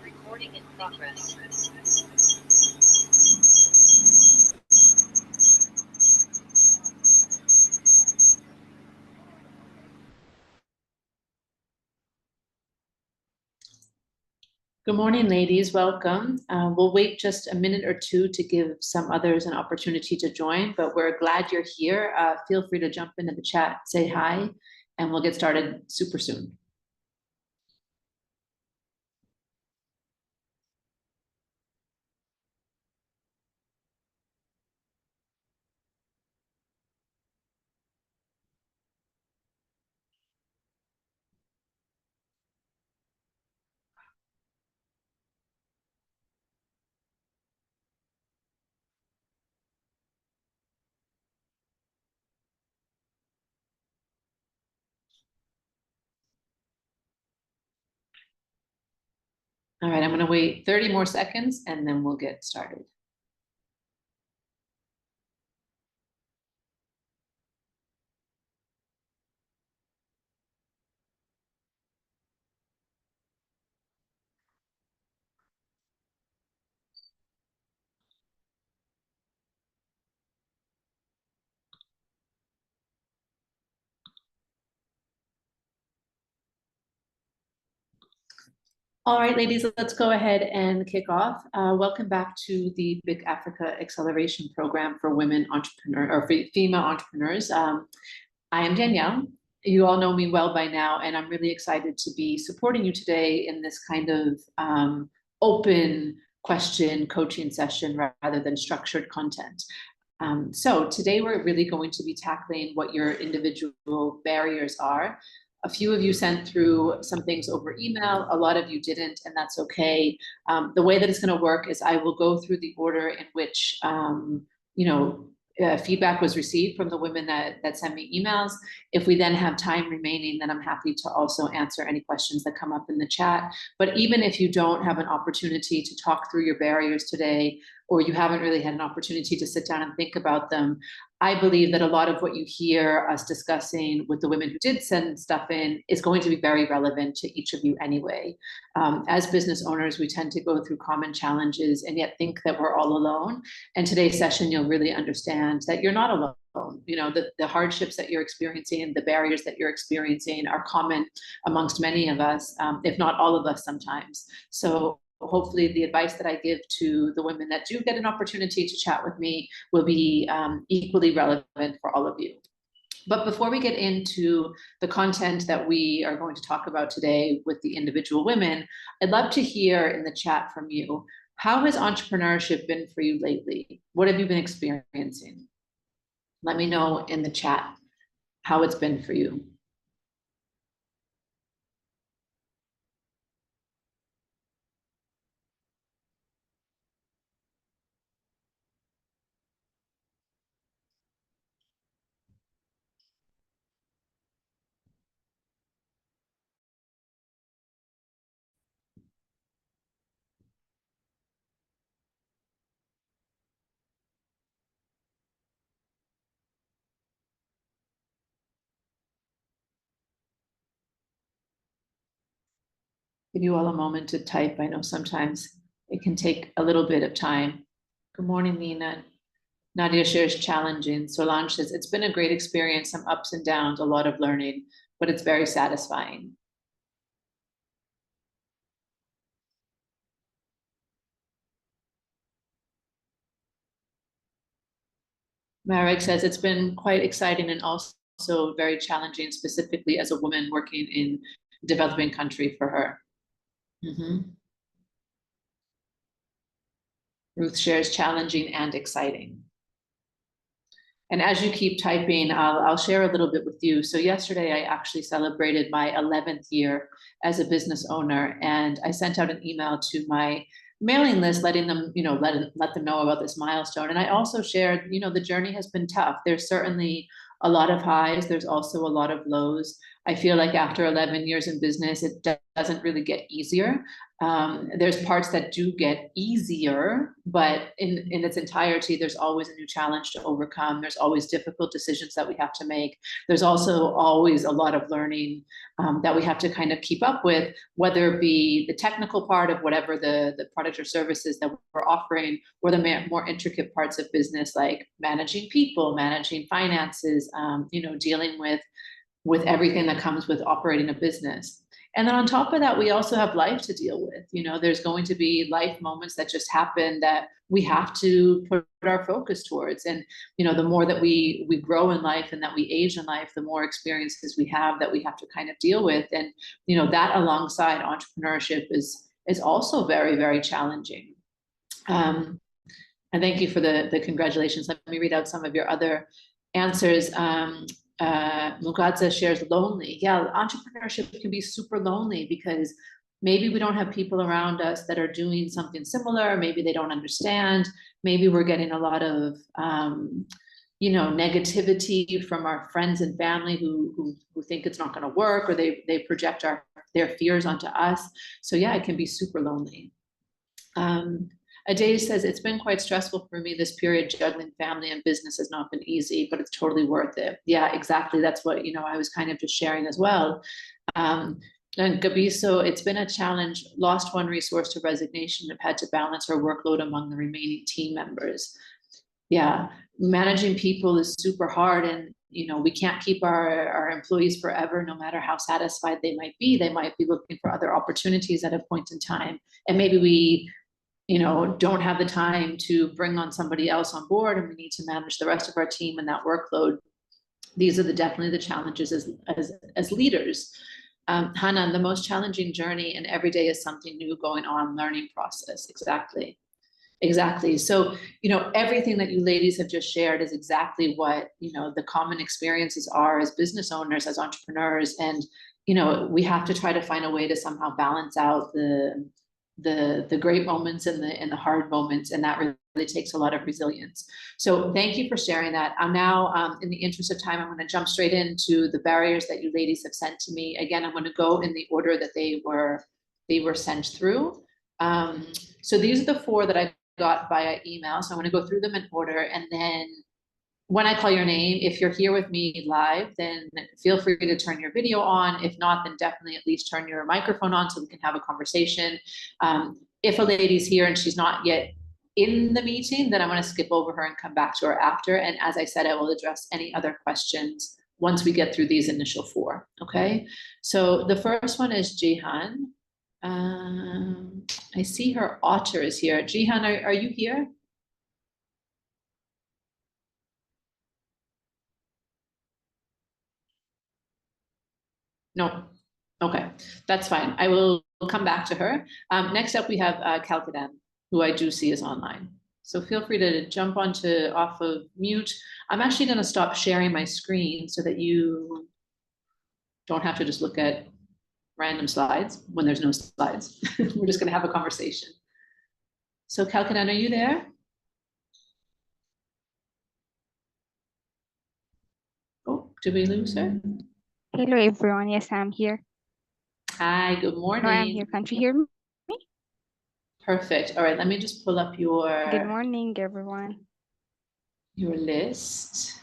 Recording in progress. Good morning, ladies. Welcome. We'll wait just a minute or two to give some others an opportunity to join, but we're glad you're here. Feel free to jump into the chat, say hi, and we'll get started super soon. All right, I'm going to wait 30 more seconds and then we'll get started. All right, ladies, let's go ahead and kick off. Welcome back to the BIC Africa Acceleration Program for Women Entrepreneurs, or Female Entrepreneurs. I am Danielle. You all know me well by now, and I'm really excited to be supporting you today in this kind of open question coaching session rather than structured content. So today we're really going to be tackling what your individual barriers are. A few of you sent through some things over email. A lot of you didn't, and that's okay. The way that it's going to work is I will go through the order in which, feedback was received from the women that sent me emails. If we then have time remaining, then I'm happy to also answer any questions that come up in the chat. But even if you don't have an opportunity to talk through your barriers today, or you haven't really had an opportunity to sit down and think about them, I believe that a lot of what you hear us discussing with the women who did send stuff in is going to be very relevant to each of you anyway. As business owners, we tend to go through common challenges and yet think that we're all alone. And today's session, you'll really understand that you're not alone. You know, the hardships that you're experiencing and the barriers that you're experiencing are common amongst many of us, if not all of us sometimes. So hopefully the advice that I give to the women that do get an opportunity to chat with me will be equally relevant for all of you. But before we get into the content that we are going to talk about today with the individual women, I'd love to hear in the chat from you. How has entrepreneurship been for you lately? What have you been experiencing? Let me know in the chat how it's been for you. Give you all a moment to type. I know sometimes it can take a little bit of time. Good morning, Nina. Nadia shares challenging. Solange says, it's been a great experience, some ups and downs, a lot of learning, but it's very satisfying. Marek says, it's been quite exciting and also very challenging, specifically as a woman working in a developing country for her. Ruth shares challenging and exciting. And as you keep typing, I'll share a little bit with you. So yesterday, I actually celebrated my 11th year as a business owner, and I sent out an email to my mailing list, letting them, let them know about this milestone. And I also shared, the journey has been tough. There's certainly a lot of highs. There's also a lot of lows. I feel like after 11 years in business, it doesn't really get easier. There's parts that do get easier, but in its entirety, there's always a new challenge to overcome. There's always difficult decisions that we have to make. There's also always a lot of learning that we have to kind of keep up with, whether it be the technical part of whatever the product or services that we're offering, or the more intricate parts of business, like managing people, managing finances, dealing with everything that comes with operating a business. And then on top of that, we also have life to deal with. There's going to be life moments that just happen that we have to put our focus towards. And, the more that we grow in life and that we age in life, the more experiences we have that we have to kind of deal with. And, that alongside entrepreneurship is also very, very challenging. And thank you for the congratulations. Let me read out some of your other answers. Mugadza shares lonely. Yeah, entrepreneurship can be super lonely because maybe we don't have people around us that are doing something similar. Maybe they don't understand. Maybe we're getting a lot of, negativity from our friends and family who think it's not going to work, or they project their fears onto us. So yeah, it can be super lonely. Ade says, it's been quite stressful for me this period. Juggling family and business has not been easy, but it's totally worth it. Yeah, exactly. That's what, I was kind of just sharing as well. And Gabi, so it's been a challenge, lost one resource to resignation, have had to balance our workload among the remaining team members. Yeah, managing people is super hard, and we can't keep our employees forever, no matter how satisfied they might be. They might be looking for other opportunities at a point in time, and maybe we don't have the time to bring on somebody else on board, and we need to manage the rest of our team and that workload. These are definitely the challenges as leaders. Hannah, the most challenging journey, and every day is something new going on, learning process. Exactly. So, everything that you ladies have just shared is exactly what, the common experiences are as business owners, as entrepreneurs. And, we have to try to find a way to somehow balance out the great moments and the hard moments, and that really takes a lot of resilience. So thank you for sharing that. I'm now, in the interest of time, I'm going to jump straight into the barriers that you ladies have sent to me. Again, I'm going to go in the order that they were sent through. So these are the 4 that I got via email. So I'm going to go through them in order, and then when I call your name, if you're here with me live, then feel free to turn your video on. If not, then definitely at least turn your microphone on so we can have a conversation. If a lady's here and she's not yet in the meeting, then I'm going to skip over her and come back to her after. And as I said, I will address any other questions once we get through these initial 4. Okay. So the first one is Jihan. I see her otter is here. Jihan, are you here? No. Okay, that's fine. I will come back to her. Next up, we have Kalkadan, who I do see is online. So feel free to jump off of mute. I'm actually going to stop sharing my screen so that you don't have to just look at random slides when there's no slides. We're just going to have a conversation. So Kalkadan, are you there? Oh, did we lose her? Hello everyone, yes, I'm here. Hi, good morning. No, I'm here. Can't you hear me? Perfect. All right, let me just pull up your... Good morning, everyone. Your list.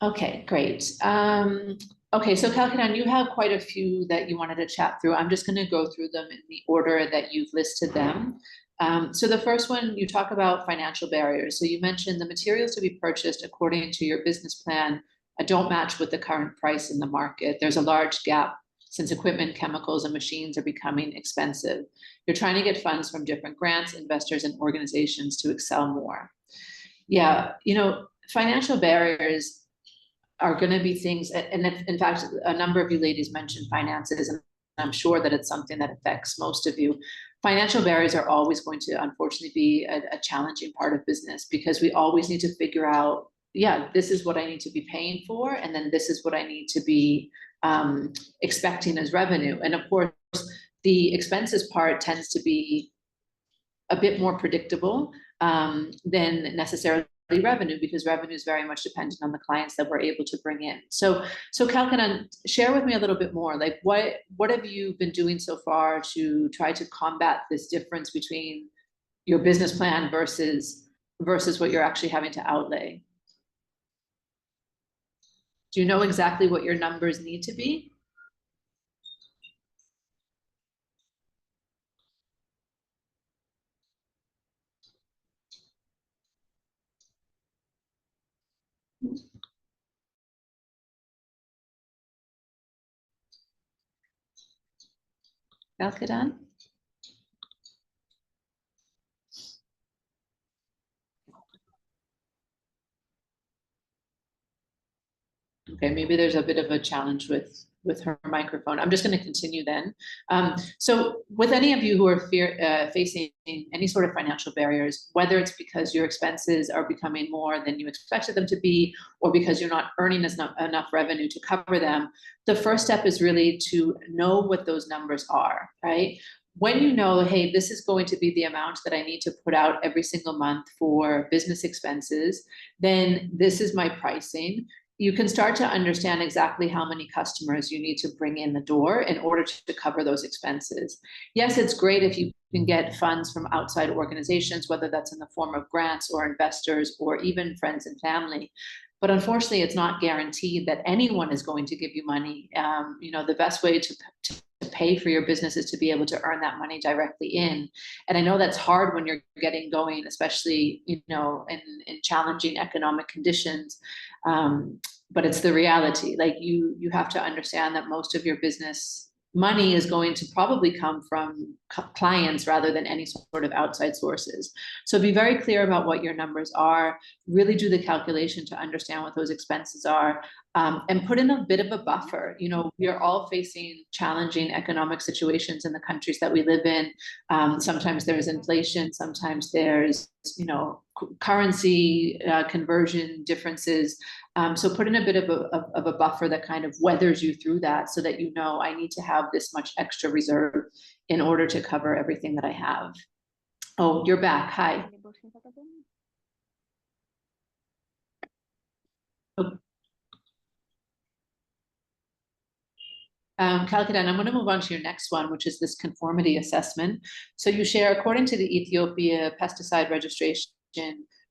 Okay, great. Okay, so Kalkadan, you have quite a few that you wanted to chat through. I'm just going to go through them in the order that you've listed them. So the first one, you talk about financial barriers. So you mentioned the materials to be purchased according to your business plan don't match with the current price in the market. There's a large gap since equipment, chemicals, and machines are becoming expensive. You're trying to get funds from different grants, investors, and organizations to excel more. Yeah, financial barriers are going to be things, and in fact, a number of you ladies mentioned finances, and I'm sure that it's something that affects most of you. Financial barriers are always going to, unfortunately, be a challenging part of business, because we always need to figure out, yeah, this is what I need to be paying for, and then this is what I need to be expecting as revenue. And of course, the expenses part tends to be a bit more predictable than necessarily revenue, because revenue is very much dependent on the clients that we're able to bring in. So Kalkanan, share with me a little bit more, like what have you been doing so far to try to combat this difference between your business plan versus what you're actually having to outlay? Do you know exactly what your numbers need to be? Kalkanan? Okay, maybe there's a bit of a challenge with her microphone. I'm just going to continue then. So with any of you who are facing any sort of financial barriers, whether it's because your expenses are becoming more than you expected them to be, or because you're not earning enough revenue to cover them, the first step is really to know what those numbers are, right? When you know, hey, this is going to be the amount that I need to put out every single month for business expenses, then this is my pricing. You can start to understand exactly how many customers you need to bring in the door in order to cover those expenses. Yes, it's great if you can get funds from outside organizations, whether that's in the form of grants or investors or even friends and family. But unfortunately, it's not guaranteed that anyone is going to give you money. The best way to pay for your business is to be able to earn that money directly in. And I know that's hard when you're getting going, especially, in challenging economic conditions. But it's the reality. Like you have to understand that most of your business money is going to probably come from clients rather than any sort of outside sources. So be very clear about what your numbers are, really do the calculation to understand what those expenses are, and put in a bit of a buffer. We are all facing challenging economic situations in the countries that we live in. Sometimes there's inflation, sometimes there's, currency conversion differences. So put in a bit of a buffer that kind of weathers you through that, so that I need to have this much extra reserve in order to cover everything that I have. Oh, you're back. Hi. Oh. Kalkadan, I'm going to move on to your next one, which is this conformity assessment. So you share, according to the Ethiopia pesticide registration,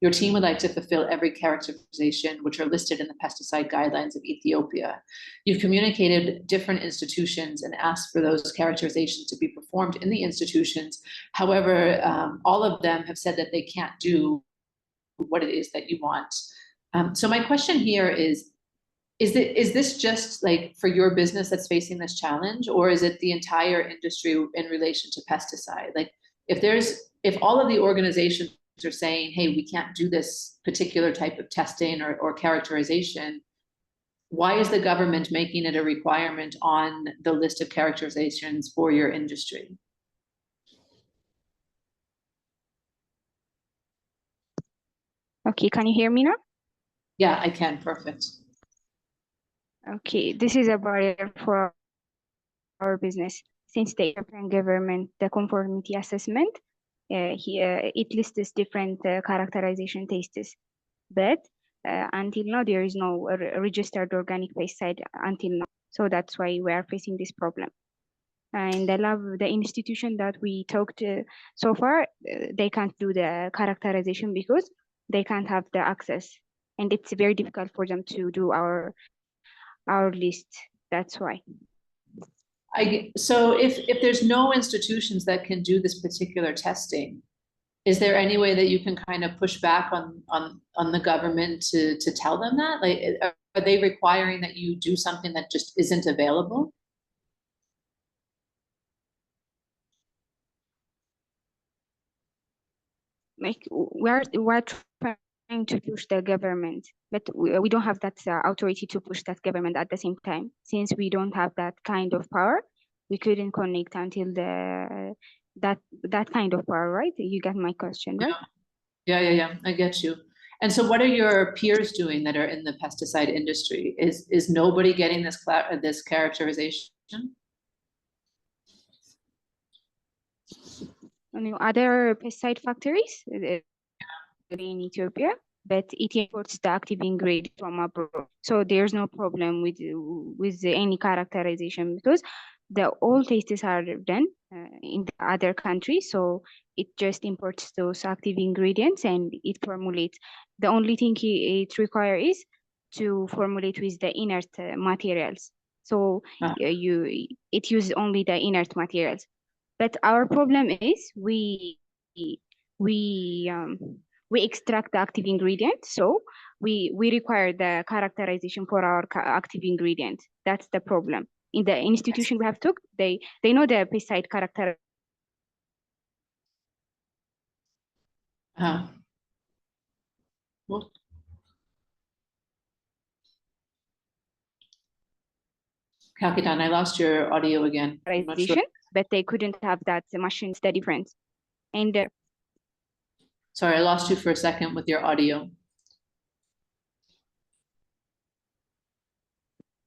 your team would like to fulfill every characterization which are listed in the pesticide guidelines of Ethiopia. You've communicated different institutions and asked for those characterizations to be performed in the institutions. However, all of them have said that they can't do what it is that you want. So my question here is this just like for your business that's facing this challenge, or is it the entire industry in relation to pesticide? Like if all of the organizations are saying, hey, we can't do this particular type of testing or characterization, why is the government making it a requirement on the list of characterizations for your industry? Okay, can you hear me now? Yeah, I can. Perfect. Okay, this is a barrier for our business. Since the European government, the conformity assessment, it lists different characterization tests, but until now there is no registered organic pesticide until now. So that's why we are facing this problem. And the institution that we talked to so far, they can't do the characterization because they can't have the access, and it's very difficult for them to do our list. That's why. So if there's no institutions that can do this particular testing, is there any way that you can kind of push back on the government to tell them that? Like, are they requiring that you do something that just isn't available? Like we're trying to push the government, but we don't have that authority to push that government at the same time. Since we don't have that kind of power, we couldn't connect until that kind of power, right? You get my question, right? Yeah. I get you. And so what are your peers doing that are in the pesticide industry? Is nobody getting this characterization? Other pesticide factories in Ethiopia? but it imports the active ingredient from abroad. So there's no problem with any characterization because all tastes are done in the other country. So it just imports those active ingredients and it formulates. The only thing it requires is to formulate with the inert materials. So it uses only the inert materials. But our problem is we um, we extract the active ingredient, so we require the characterization for our active ingredient. That's the problem. In the institution we have took, they know the pesticide character. Well, Kakidan, I lost your audio again. I'm not sure. But they couldn't have that machine. The difference. And sorry, I lost you for a second with your audio.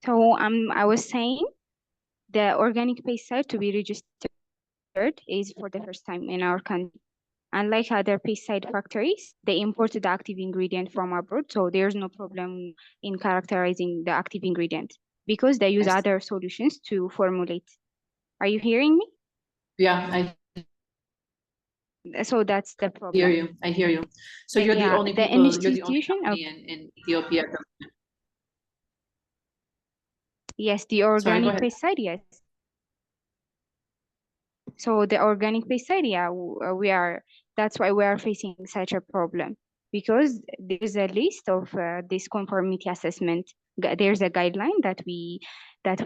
So I was saying the organic pesticide to be registered is for the first time in our country. Unlike other pesticide factories, they imported the active ingredient from abroad, so there's no problem in characterizing the active ingredient because they use other solutions to formulate. Are you hearing me? Yeah, so that's the problem. I hear you. So you're the only people, you're the only company in Ethiopia. Yes, the organic pesticide, yes. So the organic pesticide, yeah, that's why we are facing such a problem because there's a list of this conformity assessment. There's a guideline that we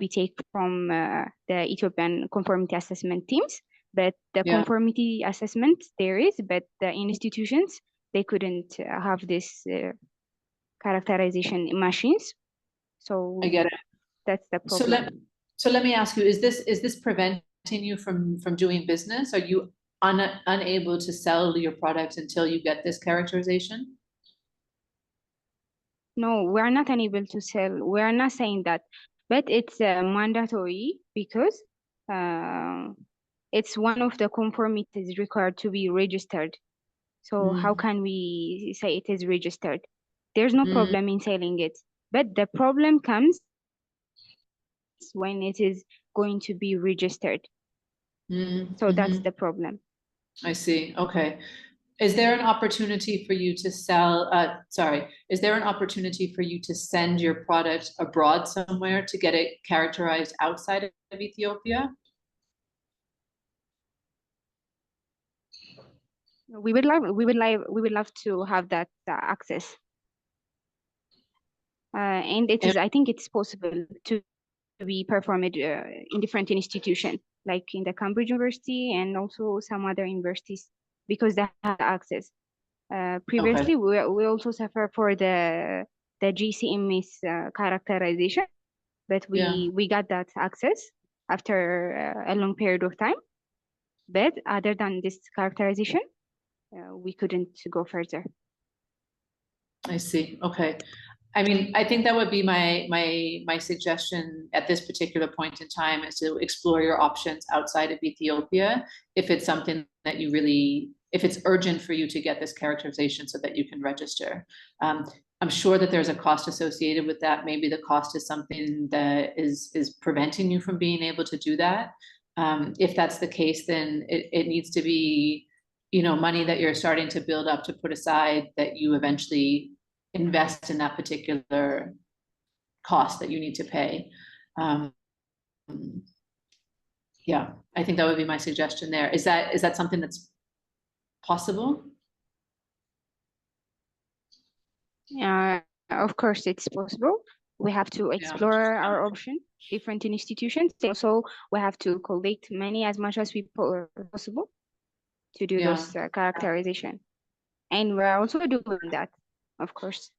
take from the Ethiopian conformity assessment teams, but the conformity assessment there is, but the institutions, they couldn't have this characterization machines. So I get it. That's the problem. So let me ask you, is this preventing you from doing business? Are you unable to sell your products until you get this characterization? No, we are not unable to sell. We are not saying that, but it's mandatory because it's one of the conformities required to be registered. So how can we say it is registered? There's no problem in selling it, but the problem comes when it is going to be registered. So that's the problem. I see. Okay. Is there an opportunity for you to sell, is there an opportunity for you to send your product abroad somewhere to get it characterized outside of Ethiopia? We would love to have that access. And it is, I think it's possible to be performed in different institutions, like in the Cambridge University and also some other universities, because they have access. Previously, we also suffer for the GCMS characterization, but we got that access after a long period of time. But other than this characterization, we couldn't go further. I see. Okay. I mean, I think that would be my suggestion at this particular point in time, is to explore your options outside of Ethiopia if it's something that you really, if it's urgent for you to get this characterization so that you can register. I'm sure that there's a cost associated with that. Maybe the cost is something that is preventing you from being able to do that. If that's the case, then it needs to be, you know, money that you're starting to build up to put aside that you eventually invest in that particular cost that you need to pay. Yeah, I think that would be my suggestion there. Is that something that's possible? Of course, it's possible. We have to explore our option, different institutions. Also, we have to collect money as much as we possible to do those characterization. And we're also doing that, of course.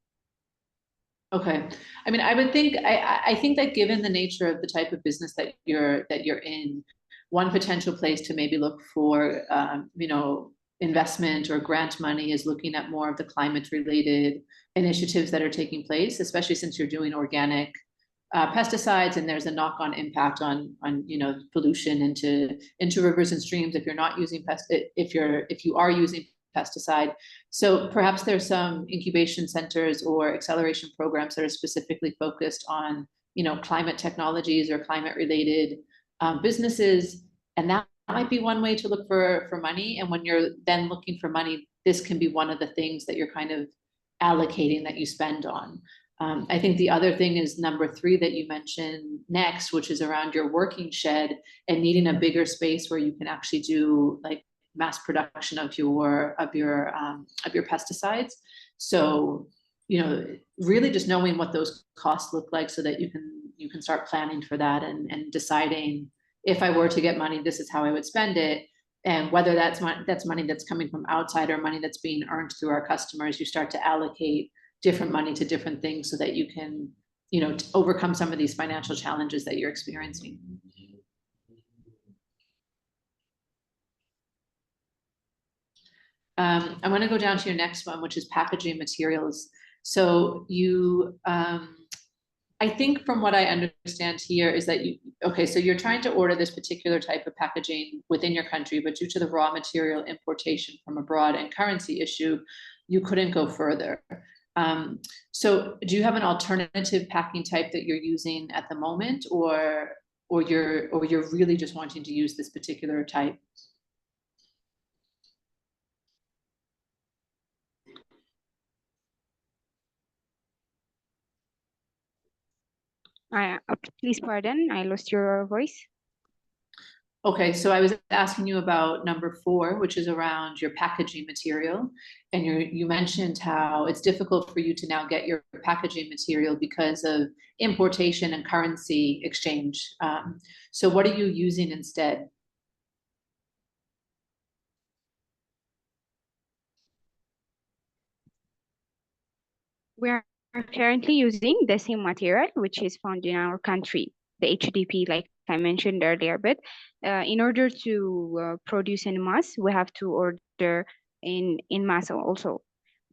Okay. I mean, I would think, I think that given the nature of the type of business that you're in, one potential place to maybe look for, you know, investment or grant money is looking at more of the climate related initiatives that are taking place, especially since you're doing organic pesticides, and there's a knock-on impact on you know, pollution into rivers and streams if you're not using if you are using pesticide. So perhaps there's some incubation centers or acceleration programs that are specifically focused on, climate technologies or climate related businesses. And that might be one way to look for money. And when you're then looking for money, this can be one of the things that you're kind of allocating that you spend on. I think the other thing is number 3 that you mentioned next, which is around your working shed and needing a bigger space where you can actually do like mass production of your pesticides. So, really just knowing what those costs look like so that you can start planning for that and deciding, if I were to get money, this is how I would spend it. And whether that's money that's coming from outside or money that's being earned through our customers, you start to allocate different money to different things so that you can, overcome some of these financial challenges that you're experiencing. I'm going to go down to your next one, which is packaging materials. So I think from what I understand here is that so you're trying to order this particular type of packaging within your country, but due to the raw material importation from abroad and currency issue, you couldn't go further. So do you have an alternative packing type that you're using at the moment, or you're really just wanting to use this particular type? Please pardon, I lost your voice. Okay, so I was asking you about number 4, which is around your packaging material. And you mentioned how it's difficult for you to now get your packaging material because of importation and currency exchange. So what are you using instead? We are currently using the same material, which is found in our country, the HDP, like I mentioned earlier. But in order to produce in mass, we have to order in mass also.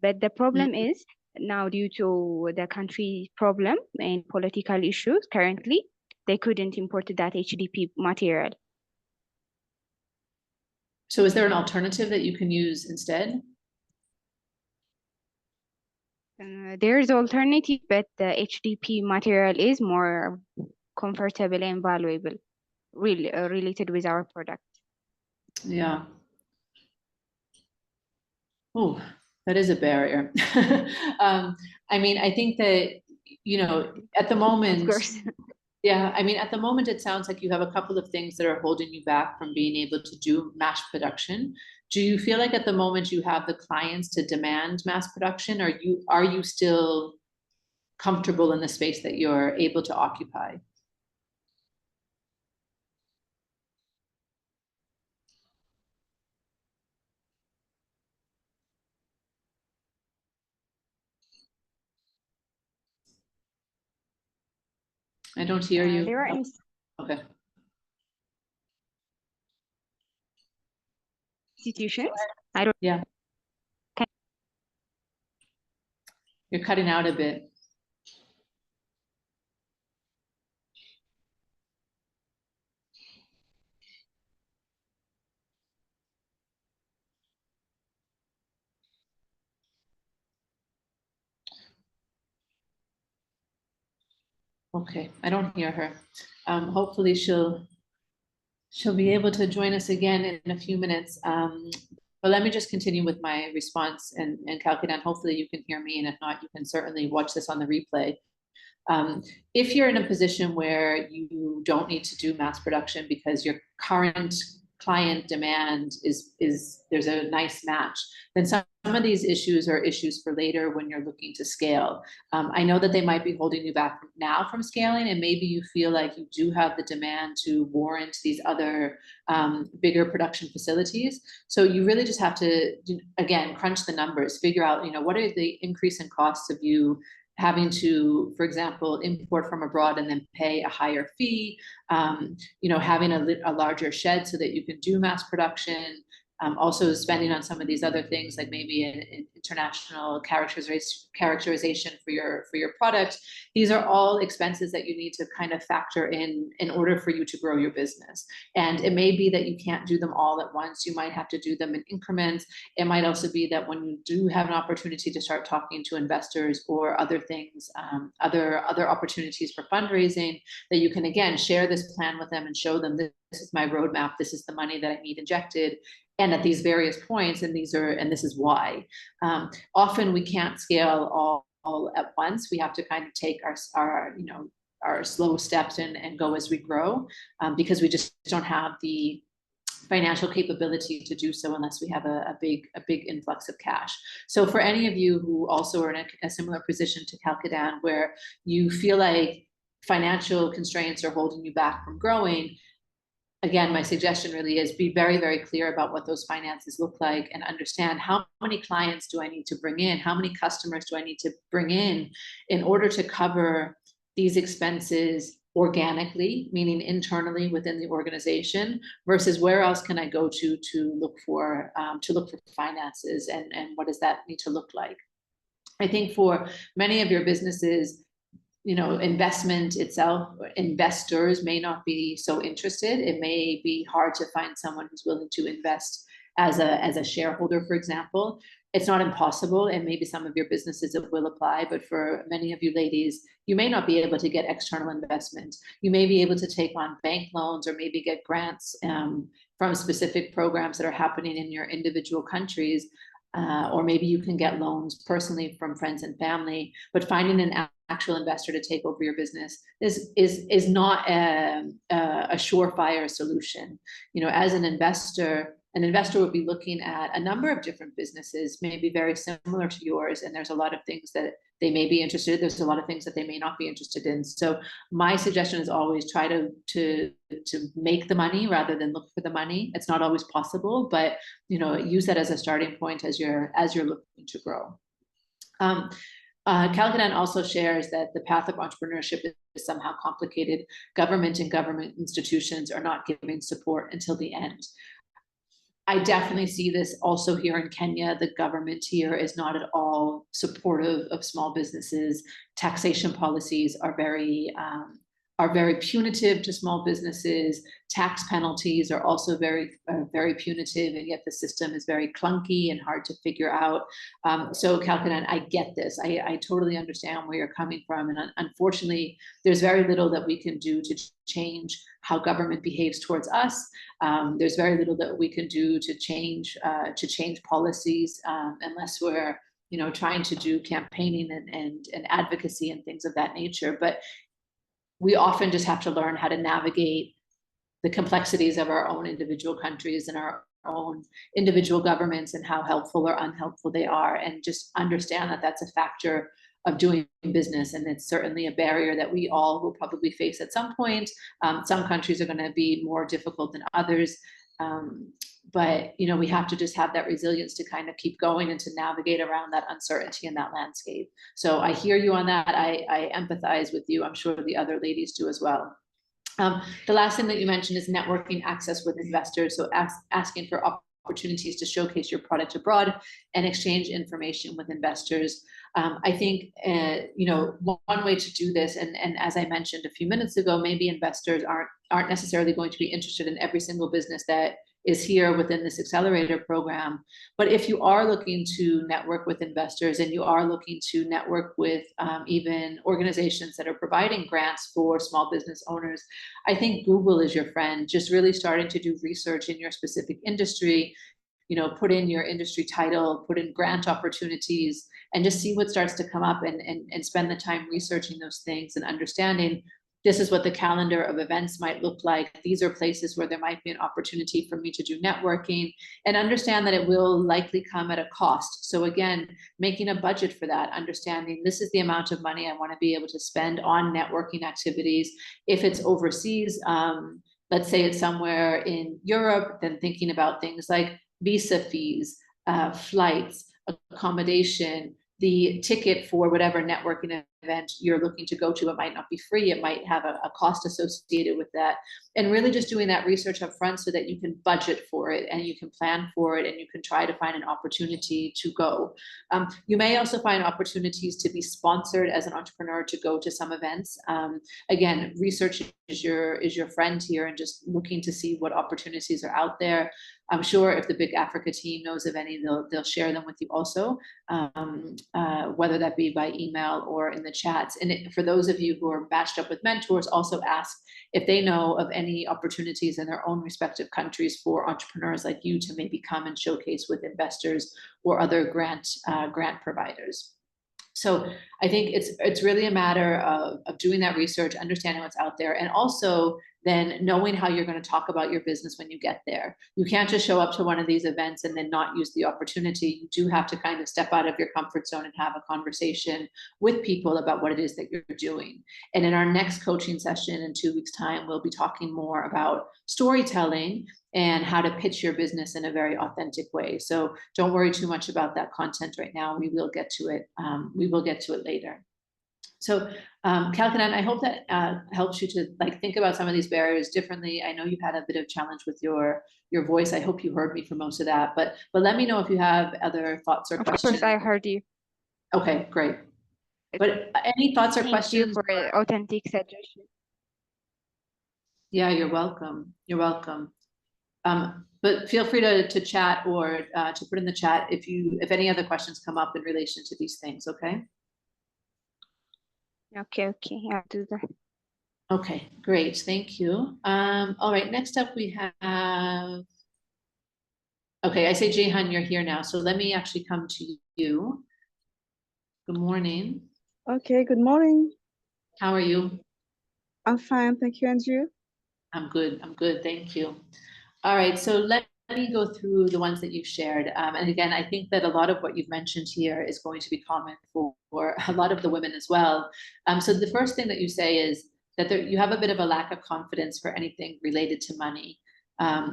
But the problem is now, due to the country problem and political issues currently, they couldn't import that HDP material. So is there an alternative that you can use instead? There's alternative, but the HDP material is more comfortable and valuable, really related with our product. Yeah. Oh, that is a barrier. I mean, I think that, at the moment, of course. Yeah, I mean, at the moment, it sounds like you have a couple of things that are holding you back from being able to do mass production. Do you feel like at the moment you have the clients to demand mass production, or are you still comfortable in the space that you're able to occupy? I don't hear you. There are Okay. Institutions. I don't. Yeah. You're cutting out a bit. Okay, I don't hear her. Hopefully she'll be able to join us again in a few minutes. But let me just continue with my response and Kalkidan, hopefully you can hear me, and if not, you can certainly watch this on the replay. If you're in a position where you don't need to do mass production because your current client demand is there's a nice match, then some of these issues are issues for later when you're looking to scale. I know that they might be holding you back now from scaling, and maybe you feel like you do have the demand to warrant these other bigger production facilities. So you really just have to, again, crunch the numbers, figure out, what are the increase in costs of you having to, for example, import from abroad and then pay a higher fee, having a larger shed so that you can do mass production, Also spending on some of these other things, like maybe an international characterization for your product. These are all expenses that you need to kind of factor in order for you to grow your business. And it may be that you can't do them all at once. You might have to do them in increments. It might also be that when you do have an opportunity to start talking to investors or other things, other opportunities for fundraising, that you can again share this plan with them and show them, this is my roadmap, this is the money that I need injected, and at these various points, and this is why. Often we can't scale all at once. We have to kind of take our slow steps and go as we grow, because we just don't have the financial capability to do so unless we have a big influx of cash. So for any of you who also are in a similar position to Kalkadan, where you feel like financial constraints are holding you back from growing, again, my suggestion really is be very, very clear about what those finances look like and understand how many clients do I need to bring in? How many customers do I need to bring in order to cover these expenses organically, meaning internally within the organization, versus where else can I go to look for finances, and what does that need to look like? I think for many of your businesses, investment itself, investors may not be so interested. It may be hard to find someone who's willing to invest as a shareholder, for example. It's not impossible, and maybe some of your businesses it will apply, but for many of you ladies, you may not be able to get external investment. You may be able to take on bank loans or maybe get grants from specific programs that are happening in your individual countries, or maybe you can get loans personally from friends and family. But finding an actual investor to take over your business is not a surefire solution. As an investor would be looking at a number of different businesses, maybe very similar to yours, and there's a lot of things that they may be interested in. There's a lot of things that they may not be interested in. So my suggestion is always try to make the money rather than look for the money. It's not always possible, but use that as a starting point as you're looking to grow. Kalkadan also shares that the path of entrepreneurship is somehow complicated. Government and government institutions are not giving support until the end. I definitely see this also here in Kenya. The government here is not at all supportive of small businesses. Taxation policies are very punitive to small businesses. Tax penalties are also very punitive, and yet the system is very clunky and hard to figure out. So Kalkadan, I get this. I totally understand where you're coming from, and unfortunately, there's very little that we can do to change how government behaves towards us. There's very little that we can do to change policies unless we're trying to do campaigning and advocacy and things of that nature. But we often just have to learn how to navigate the complexities of our own individual countries and our own individual governments and how helpful or unhelpful they are, and just understand that that's a factor of doing business. And it's certainly a barrier that we all will probably face at some point. Some countries are going to be more difficult than others. But we have to just have that resilience to kind of keep going and to navigate around that uncertainty in that landscape. So I hear you on that. I empathize with you. I'm sure the other ladies do as well. The last thing that you mentioned is networking access with investors. So asking for opportunities to showcase your product abroad and exchange information with investors. I think one way to do this, and as I mentioned a few minutes ago, maybe investors aren't necessarily going to be interested in every single business that is here within this accelerator program. But if you are looking to network with investors, and you are looking to network with even organizations that are providing grants for small business owners, I think Google is your friend. Just really starting to do research in your specific industry, put in your industry title, put in grant opportunities, and just see what starts to come up, and spend the time researching those things and understanding this is what the calendar of events might look like. These are places where there might be an opportunity for me to do networking, and understand that it will likely come at a cost. So again, making a budget for that, understanding this is the amount of money I want to be able to spend on networking activities. If it's overseas, let's say it's somewhere in Europe, then thinking about things like visa fees, flights, accommodation, the ticket for whatever networking event you're looking to go to. It might not be free. It might have a cost associated with that. And really just doing that research up front so that you can budget for it and you can plan for it and you can try to find an opportunity to go. You may also find opportunities to be sponsored as an entrepreneur to go to some events. Again, research is your friend here, and just looking to see what opportunities are out there. I'm sure if the BIC Africa team knows of any, they'll share them with you also, whether that be by email or in the chats. And for those of you who are matched up with mentors, also ask if they know of any opportunities in their own respective countries for entrepreneurs like you to maybe come and showcase with investors or other grant providers. So I think it's really a matter of doing that research, understanding what's out there, and also then knowing how you're going to talk about your business when you get there. You can't just show up to one of these events and then not use the opportunity. You do have to kind of step out of your comfort zone and have a conversation with people about what it is that you're doing. And in our next coaching session in 2 weeks' time, we'll be talking more about storytelling and how to pitch your business in a very authentic way. So don't worry too much about that content right now. We will get to it. We will get to it later. So Kalkanan, I hope that helps you to think about some of these barriers differently. I know you've had a bit of challenge with your voice. I hope you heard me for most of that, but let me know if you have other thoughts or questions. Of course, I heard you. Okay, great. But any thoughts or questions? Thank you for authentic suggestion. Yeah, you're welcome. You're welcome. But feel free to chat or to put in the chat if any other questions come up in relation to these things. Okay. Okay, I'll do that. Okay, great, thank you. All right, next up we have, okay, I say Jehan, you're here now, so let me actually come to you. Good morning. Okay, good morning. How are you? I'm fine, thank you, and you? I'm good, thank you. All right, so let me go through the ones that you've shared. And again, I think that a lot of what you've mentioned here is going to be common for a lot of the women as well. So the first thing that you say is that you have a bit of a lack of confidence for anything related to money.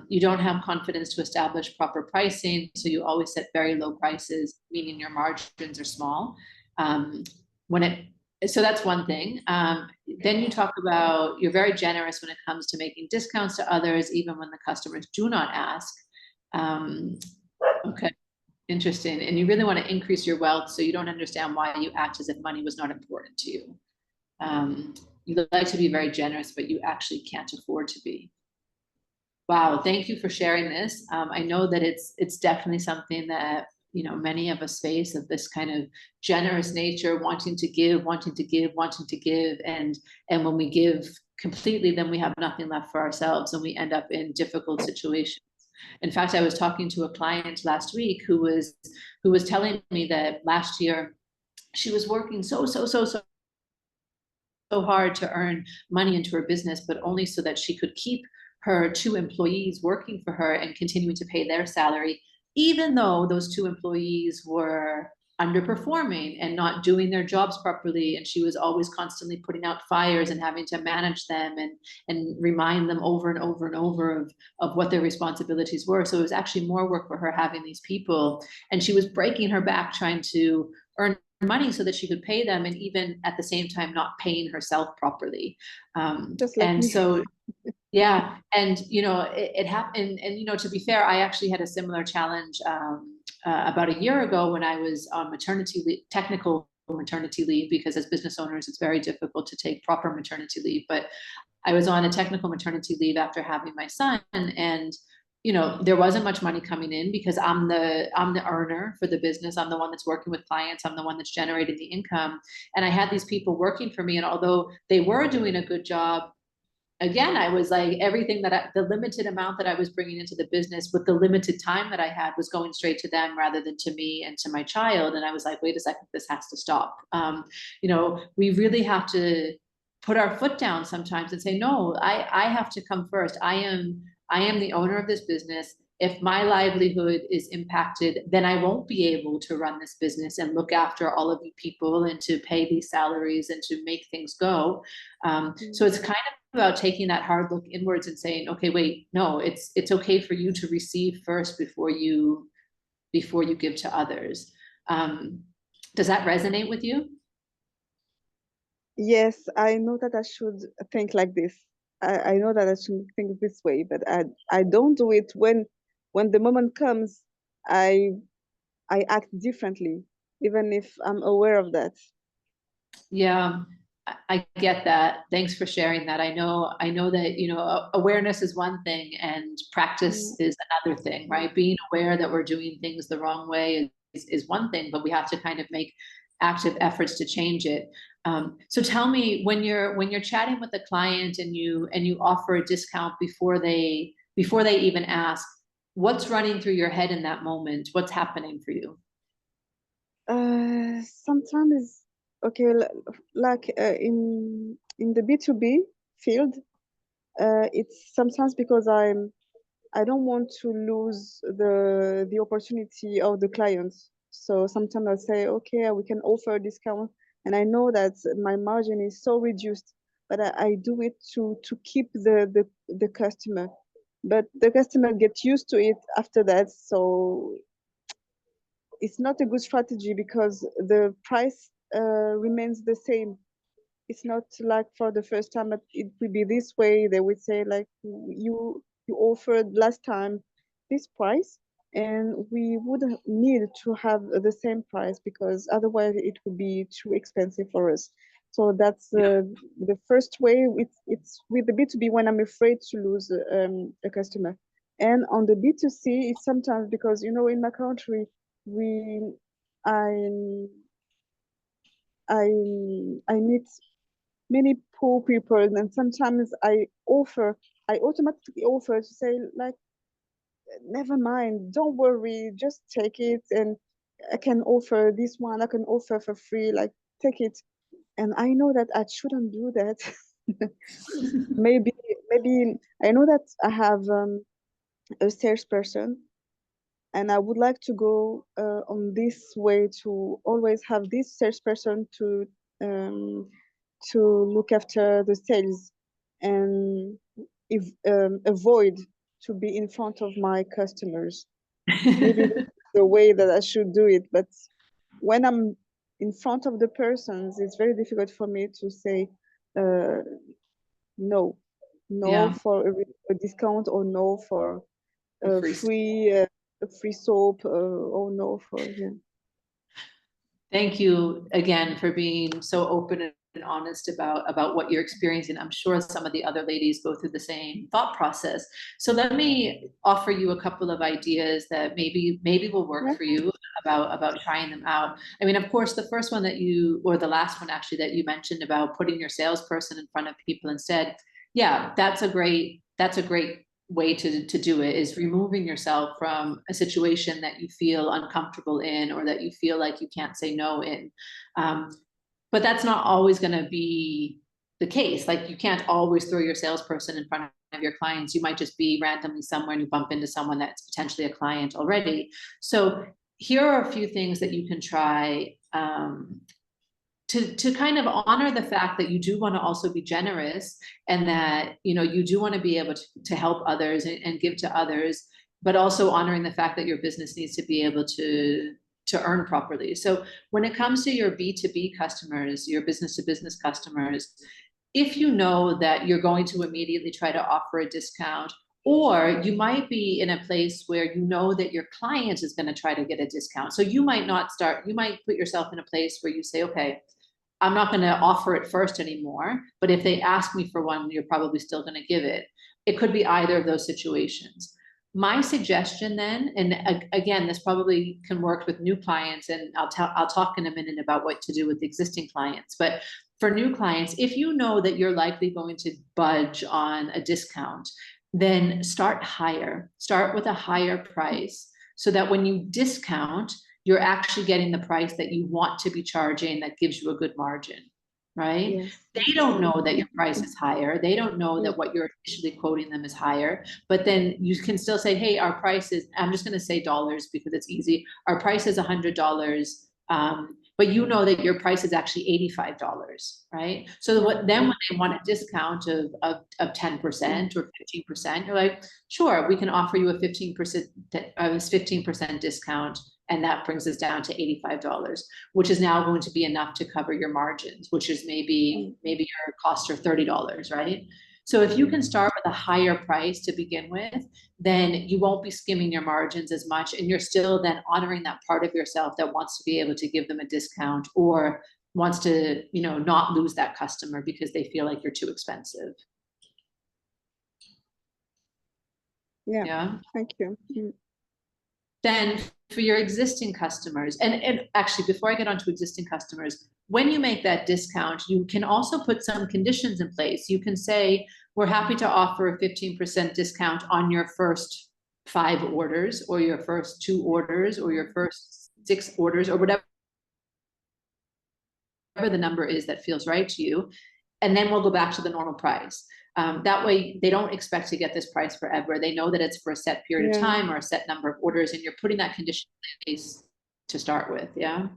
You don't have confidence to establish proper pricing, so you always set very low prices, meaning your margins are small. So that's one thing. Then you talk about you're very generous when it comes to making discounts to others, even when the customers do not ask. Okay, interesting. And you really want to increase your wealth, so you don't understand why you act as if money was not important to you. You like to be very generous, but you actually can't afford to be. Wow, thank you for sharing this. I know that it's definitely something that many of us face, of this kind of generous nature, wanting to give, and when we give completely, then we have nothing left for ourselves, and we end up in difficult situations. In fact, I was talking to a client last week who was telling me that last year she was working so hard to earn money into her business, but only so that she could keep her 2 employees working for her and continuing to pay their salary, even though those 2 employees were underperforming and not doing their jobs properly. And she was always constantly putting out fires and having to manage them and remind them over and over and over of what their responsibilities were. So it was actually more work for her having these people. And she was breaking her back trying to earn money so that she could pay them, and even at the same time not paying herself properly. Just like and me. so yeah, and it happened. And to be fair, I actually had a similar challenge about a year ago when I was on maternity leave, technical maternity leave, because as business owners, it's very difficult to take proper maternity leave. But I was on a technical maternity leave after having my son, and there wasn't much money coming in because I'm the earner for the business. I'm the one that's working with clients. I'm the one that's generating the income. And I had these people working for me, and although they were doing a good job, again, I was like, everything the limited amount that I was bringing into the business with the limited time that I had was going straight to them rather than to me and to my child. And I was like, wait a second, this has to stop. We really have to put our foot down sometimes and say, no, I have to come first. I am the owner of this business. If my livelihood is impacted, then I won't be able to run this business and look after all of you people and to pay these salaries and to make things go. So it's kind of about taking that hard look inwards and saying, okay, wait, no, it's okay for you to receive first before you give to others. Does that resonate with you? Yes, I know that I should think like this. I know that I should think this way, but I don't do it when the moment comes, I I act differently, even if I'm aware of that. Yeah, I get that. Thanks for sharing that. I know that, you know, awareness is one thing and practice Mm, is another thing, right? Being aware that we're doing things the wrong way is one thing, but we have to kind of make active efforts to change it. So tell me, when you're chatting with a client and you offer a discount before they even ask, what's running through your head in that moment? What's happening for you? Sometimes, okay, like in the B2B field, it's sometimes because I don't want to lose the opportunity of the client. So sometimes I say, okay, we can offer a discount, and I know that my margin is so reduced, but I do it to keep the customer. But the customer gets used to it after that, so it's not a good strategy because the price remains the same. It's not like for the first time, but it will be this way. They would say like you offered last time this price, and we would need to have the same price because otherwise it would be too expensive for us. So that's the first way. It's with the B2B when I'm afraid to lose a customer, and on the B2C it's sometimes because you know in my country we I I I meet many poor people, and sometimes I automatically offer to say like never mind, don't worry, just take it, and I can offer this one, I can offer for free, like take it. And I know that I shouldn't do that. maybe maybe I know that I have a salesperson, and I would like to go on this way to always have this salesperson um, to look after the sales and if avoid to be in front of my customers. Maybe this is the way that I should do it, but when I'm in front of the persons, it's very difficult for me to say uh, no, no Yeah, for a discount or no for a free. a free soap or no for yeah. Thank you again for being so open and honest about what you're experiencing. I'm sure some of the other ladies go through the same thought process. So let me offer you a couple of ideas that maybe will work Yeah. for you about trying them out. I mean, of course, the first one that you, or the last one actually that you mentioned about putting your salesperson in front of people instead. Yeah, that's a great way to do it, is removing yourself from a situation that you feel uncomfortable in or that you feel like you can't say no in. Um, but that's not always going to be the case. Like you can't always throw your salesperson in front of your clients. You might just be randomly somewhere and you bump into someone that's potentially a client already. So here are a few things that you can try to kind of honor the fact that you do want to also be generous, and that, you know, you do want to be able to help others and give to others, but also honoring the fact that your business needs to be able to earn properly. So when it comes to your B2B customers, your business to business customers, if you know that you're going to immediately try to offer a discount, or you might be in a place where you know that your client is going to try to get a discount. So you might not start, you might put yourself in a place where you say, okay, I'm not going to offer it first anymore, but if they ask me for one, you're probably still going to give it. It could be either of those situations. My suggestion then, and again, this probably can work with new clients, and I'll talk in a minute about what to do with existing clients. But for new clients, if you know that you're likely going to budge on a discount, then start higher. Start with a higher price so that when you discount, you're actually getting the price that you want to be charging that gives you a good margin, right? Yes. They don't know that your price is higher. They don't know Yeah. that what you're initially quoting them is higher, but then you can still say, hey, our price is, I'm just going to say dollars because it's easy. Our price is $100. But you know that your price is actually $85, right? So then when they want a discount of 10% or 15%, you're like, sure, we can offer you a 15% discount And that brings us down to $85, which is now going to be enough to cover your margins, which is maybe your costs are $30, right? So if you can start with a higher price to begin with, then you won't be skimming your margins as much, and you're still then honoring that part of yourself that wants to be able to give them a discount or wants to, you know, not lose that customer because they feel like you're too expensive. Yeah. Thank you. Then for your existing customers, and actually before I get on to existing customers, when you make that discount, you can also put some conditions in place. You can say, we're happy to offer a 15% discount on your first 5 orders, or your first 2 orders, or your first 6 orders, or whatever the number is that feels right to you. And then we'll go back to the normal price. That way they don't expect to get this price forever. They know that it's for a set period of time or a set number of orders, and you're putting that condition in place to start with. Yeah.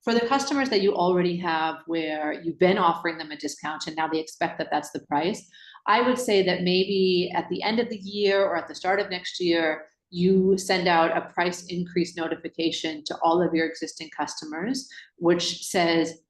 For the customers that you already have where you've been offering them a discount and now they expect that that's the price, I would say that maybe at the end of the year or at the start of next year, you send out a price increase notification to all of your existing customers, which says,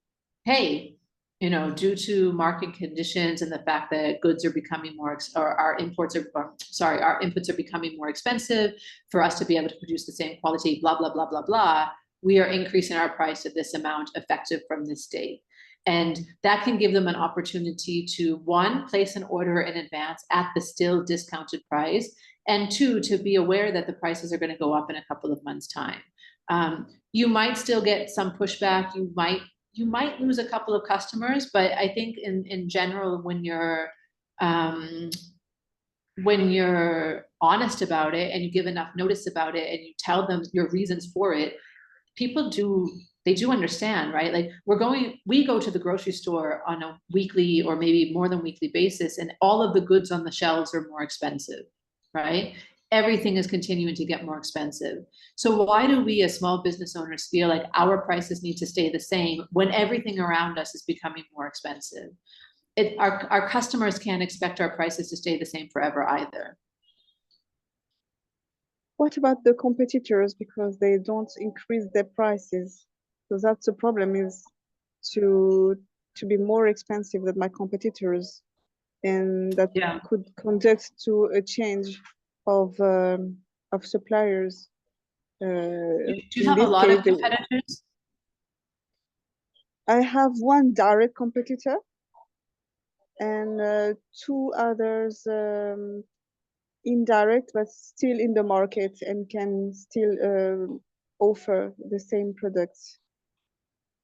hey, you know, due to market conditions and the fact that goods are becoming more, or our inputs are becoming more expensive for us to be able to produce the same quality, blah, blah, blah, blah, blah, we are increasing our price at this amount effective from this date. And that can give them an opportunity to, 1, place an order in advance at the still discounted price, and 2, to be aware that the prices are going to go up in a couple of months' time. You might still get some pushback. You might lose a couple of customers, but I think in general, when you're honest about it and you give enough notice about it and you tell them your reasons for it, people do understand, right? Like we go to the grocery store on a weekly or maybe more than weekly basis, and all of the goods on the shelves are more expensive, right? Everything is continuing to get more expensive. So why do we as small business owners feel like our prices need to stay the same when everything around us is becoming more expensive? Our customers can't expect our prices to stay the same forever either. What about the competitors? Because they don't increase their prices. So that's the problem, is to be more expensive than my competitors, and that could conduct to a change of suppliers. Do you have a lot of competitors? I have one direct competitor and 2 others indirect, but still in the market and can still offer the same products.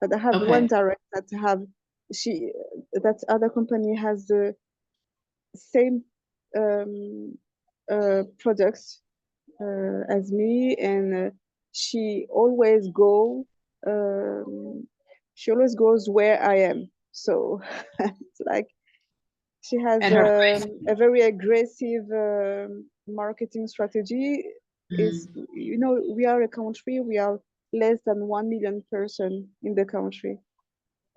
But I have one direct that other company has the same products as me, and she always goes where I am. So it's like she has a very aggressive marketing strategy. Is, you know, we are a country, we are less than 1 million person in the country.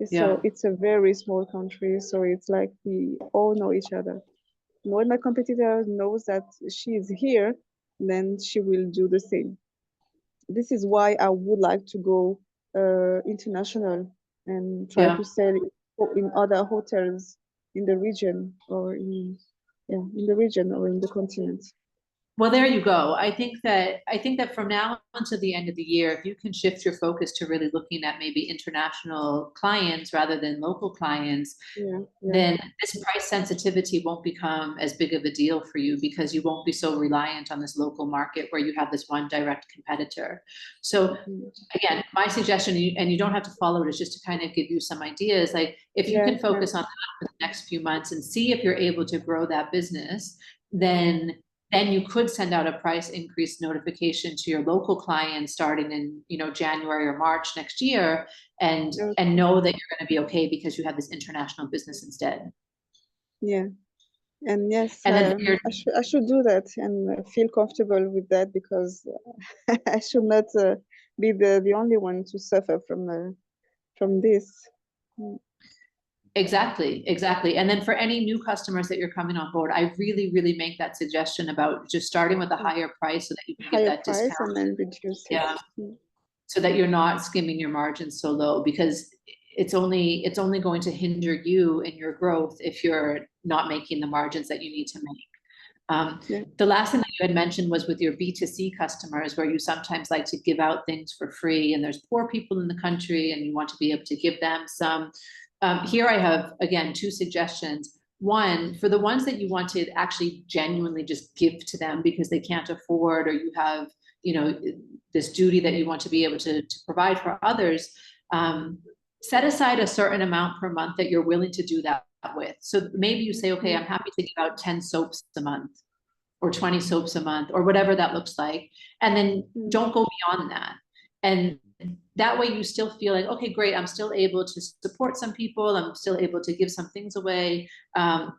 So it's a very small country. So it's like we all know each other. And when my competitor knows that she is here, then she will do the same. This is why I would like to go international and try to sell in other hotels in the region, or in the region or in the continent. Well, there you go. I think that from now until the end of the year, if you can shift your focus to really looking at maybe international clients rather than local clients, then this price sensitivity won't become as big of a deal for you, because you won't be so reliant on this local market where you have this one direct competitor. So again, my suggestion, and you don't have to follow it, is just to kind of give you some ideas. Like if you can focus on that for the next few months and see if you're able to grow that business, then you could send out a price increase notification to your local clients starting in, you know, January or March next year, and know that you're going to be okay because you have this international business instead. Yeah, and yes, and then I should do that and feel comfortable with that, because I should not be the only one to suffer from this. Exactly. And then for any new customers that you're coming on board, I really, really make that suggestion about just starting with a higher price so that you can get that discount. And then reduce it. so that you're not skimming your margins so low, because it's only going to hinder you in your growth if you're not making the margins that you need to make. The last thing that you had mentioned was with your B2C customers, where you sometimes like to give out things for free, and there's poor people in the country and you want to be able to give them some. Here I have, again, 2 suggestions. One, for the ones that you want to actually genuinely just give to them because they can't afford, or you have, this duty that you want to be able to provide for others, set aside a certain amount per month that you're willing to do that with. So maybe you say, okay, I'm happy to give out 10 soaps a month or 20 soaps a month or whatever that looks like. And then don't go beyond that. And that way you still feel like, okay, great, I'm still able to support some people. I'm still able to give some things away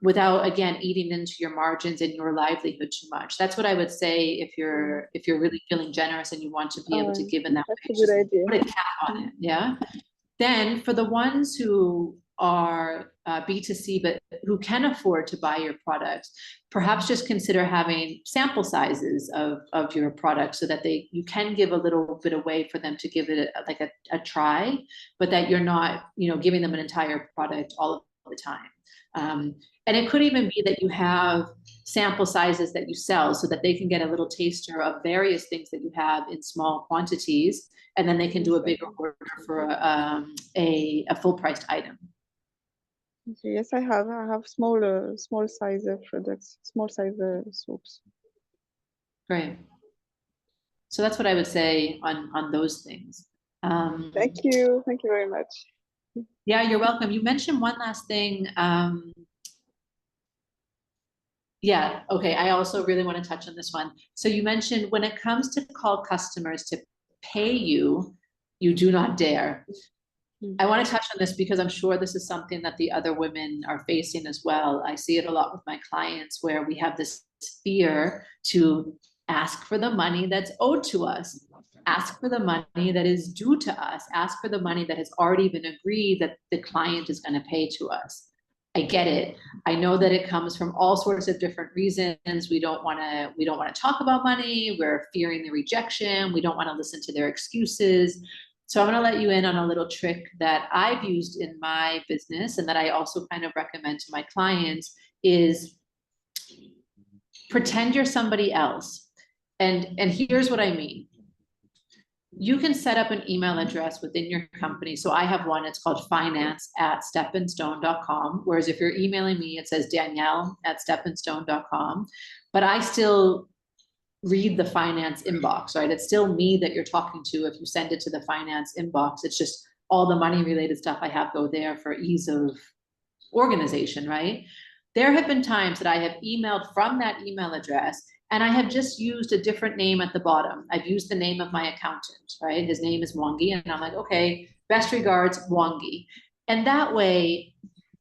without, again, eating into your margins and your livelihood too much. That's what I would say if you're really feeling generous and you want to be able to give in that way. That's a good idea. Put a cap on it, yeah? Then for the ones who are B2C, but who can afford to buy your products, perhaps just consider having sample sizes of your product so that you can give a little bit away for them to give it a try, but that you're not, giving them an entire product all of the time. And it could even be that you have sample sizes that you sell so that they can get a little taster of various things that you have in small quantities, and then they can do a bigger order for a full-priced item. Okay, yes, I have small size products, small size soaps. Great. So that's what I would say on those things. Thank you very much. Yeah, you're welcome. You mentioned one last thing. Yeah, okay, I also really want to touch on this one. So you mentioned when it comes to call customers to pay you, you do not dare. I want to touch on this because I'm sure this is something that the other women are facing as well. I see it a lot with my clients where we have this fear to ask for the money that's owed to us, ask for the money that is due to us, ask for the money that has already been agreed that the client is going to pay to us. I get it. I know that it comes from all sorts of different reasons. We don't want to talk about money. We're fearing the rejection. We don't want to listen to their excuses. So I'm going to let you in on a little trick that I've used in my business and that I also kind of recommend to my clients is pretend you're somebody else. And here's what I mean. You can set up an email address within your company. So I have one, it's called finance@stepandstone.com. Whereas if you're emailing me, it says Danielle@stepandstone.com. But I still read the finance inbox, right? It's still me that you're talking to if you send it to the finance inbox. It's just all the money related stuff I have go there for ease of organization, right? There have been times that I have emailed from that email address and I have just used a different name at the bottom. I've used the name of my accountant, right? His name is Mwangi. And I'm like, okay, best regards, Mwangi. And that way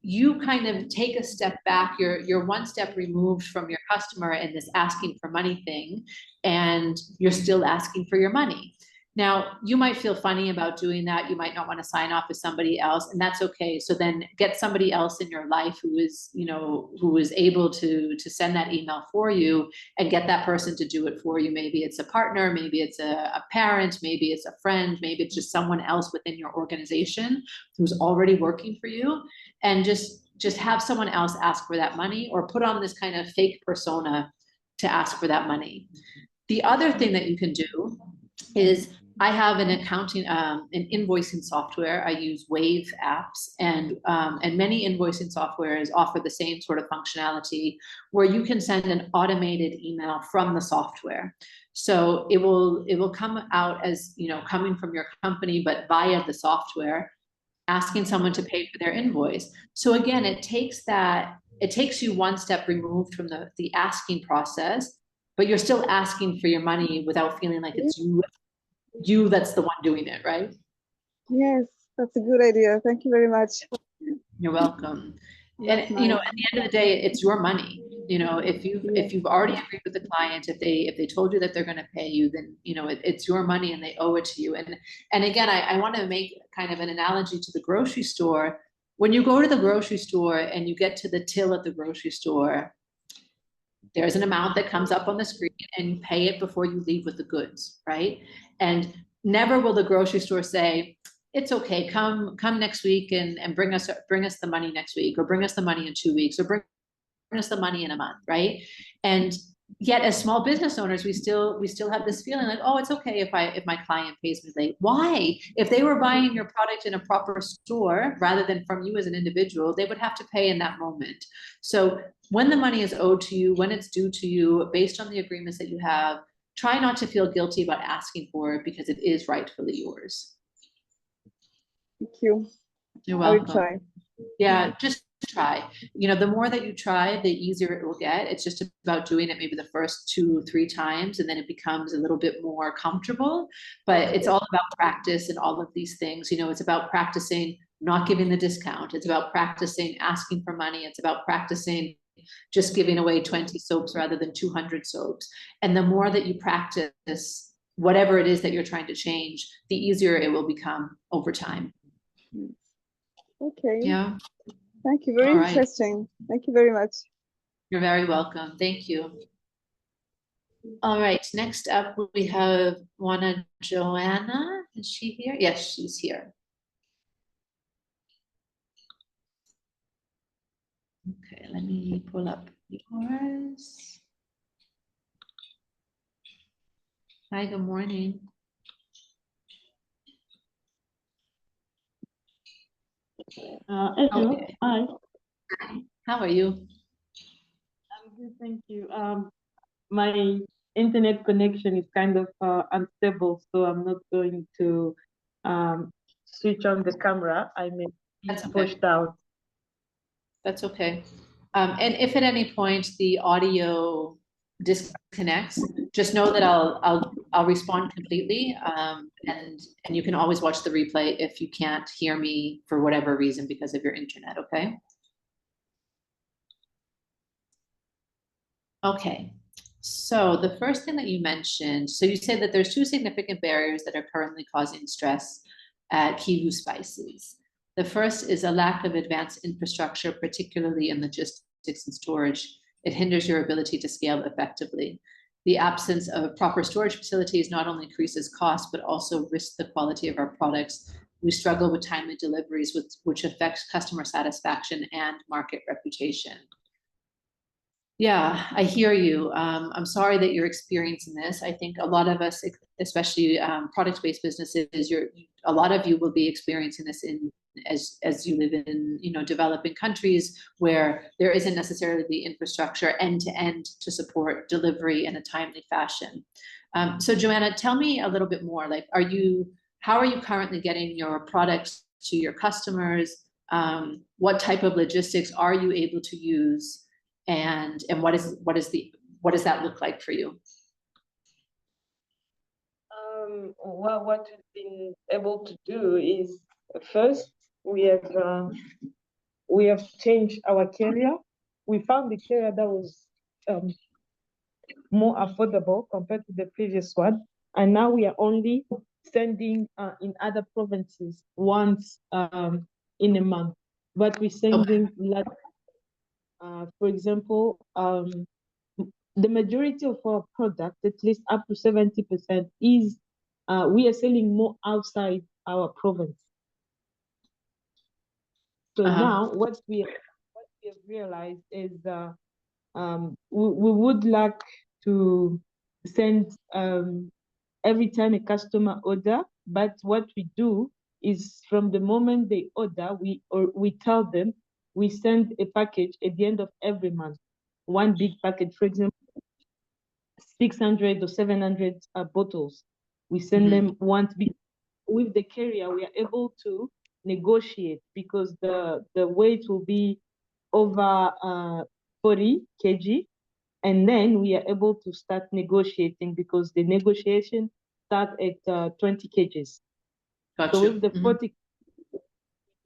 you kind of take a step back. You're one step removed from your customer in this asking for money thing, and you're still asking for your money. Now, you might feel funny about doing that. You might not want to sign off with somebody else, and that's okay. So then get somebody else in your life who is able to send that email for you and get that person to do it for you. Maybe it's a partner, maybe it's a parent, maybe it's a friend, maybe it's just someone else within your organization who's already working for you, and just have someone else ask for that money or put on this kind of fake persona to ask for that money. The other thing that you can do is I have an accounting, an invoicing software. I use Wave apps, and many invoicing softwares offer the same sort of functionality where you can send an automated email from the software. So it will come out as, coming from your company, but via the software, asking someone to pay for their invoice. So again, it takes you one step removed from the asking process, but you're still asking for your money without feeling like it's you that's the one doing it, right? Yes, that's a good idea. Thank you very much. You're welcome. And at the end of the day, it's your money. If you've already agreed with the client, if they told you that they're going to pay you, then it's your money and they owe it to you. And again, I want to make kind of an analogy to the grocery store. When you go to the grocery store and you get to the till at the grocery store, there's an amount that comes up on the screen and you pay it before you leave with the goods, right? And never will the grocery store say, it's okay, come next week and bring us the money next week, or bring us the money in 2 weeks, or bring us the money in a month, right? And yet as small business owners, we still have this feeling like, oh, it's okay if my client pays me late. Why? If they were buying your product in a proper store rather than from you as an individual, they would have to pay in that moment. So when the money is owed to you, when it's due to you, based on the agreements that you have, try not to feel guilty about asking for it, because it is rightfully yours. Thank you. You're I will welcome. try. Yeah, just try. You know, the more that you try, the easier it will get. It's just about doing it maybe the first 2-3 times, and then it becomes a little bit more comfortable. But it's all about practice and all of these things. You know, it's about practicing not giving the discount. It's about practicing asking for money. It's about practicing just giving away 20 soaps rather than 200 soaps. And the more that you practice whatever it is that you're trying to change, the easier it will become over time. Okay. Yeah. Thank you. Very All right. interesting. Thank you very much. You're very welcome. Thank you. All right. Next up, we have Joanna. Is she here? Yes, she's here. Okay, let me pull up yours. Hi, good morning. Hello. Okay. Hi. How are you? I'm good, thank you. My internet connection is kind of unstable, so I'm not going to switch on the camera. I may be That's okay. pushed out. That's okay. And if at any point the audio disconnects, just know that I'll respond completely. And you can always watch the replay if you can't hear me for whatever reason because of your internet, okay? Okay. So the first thing that you mentioned, so you said that there's 2 significant barriers that are currently causing stress at Kivu Spices. The first is a lack of advanced infrastructure, particularly in logistics and storage. It hinders your ability to scale effectively. The absence of proper storage facilities not only increases costs, but also risks the quality of our products. We struggle with timely deliveries, which affects customer satisfaction and market reputation. Yeah, I hear you. I'm sorry that you're experiencing this. I think a lot of us, especially product-based businesses, a lot of you will be experiencing this as you live in, you know, developing countries where there isn't necessarily the infrastructure end to end to support delivery in a timely fashion. So Joanna, tell me a little bit more. Like, how are you currently getting your products to your customers? What type of logistics are you able to use? And what does that look like for you? Well, what we've been able to do is, first we have changed our carrier. We found the carrier that was more affordable compared to the previous one, and now we are only sending in other provinces once in a month, but we're sending okay. For example, the majority of our product, at least up to 70%, is we are selling more outside our province. So now what we have realized is we would like to send every time a customer order, but what we do is from the moment they order, we tell them we send a package at the end of every month, one big package, for example, 600 or 700 bottles. We send them once. With the carrier, we are able to negotiate because the weight will be over 40 kg, and then we are able to start negotiating because the negotiation starts at 20 kgs. Gotcha. So with the 40, we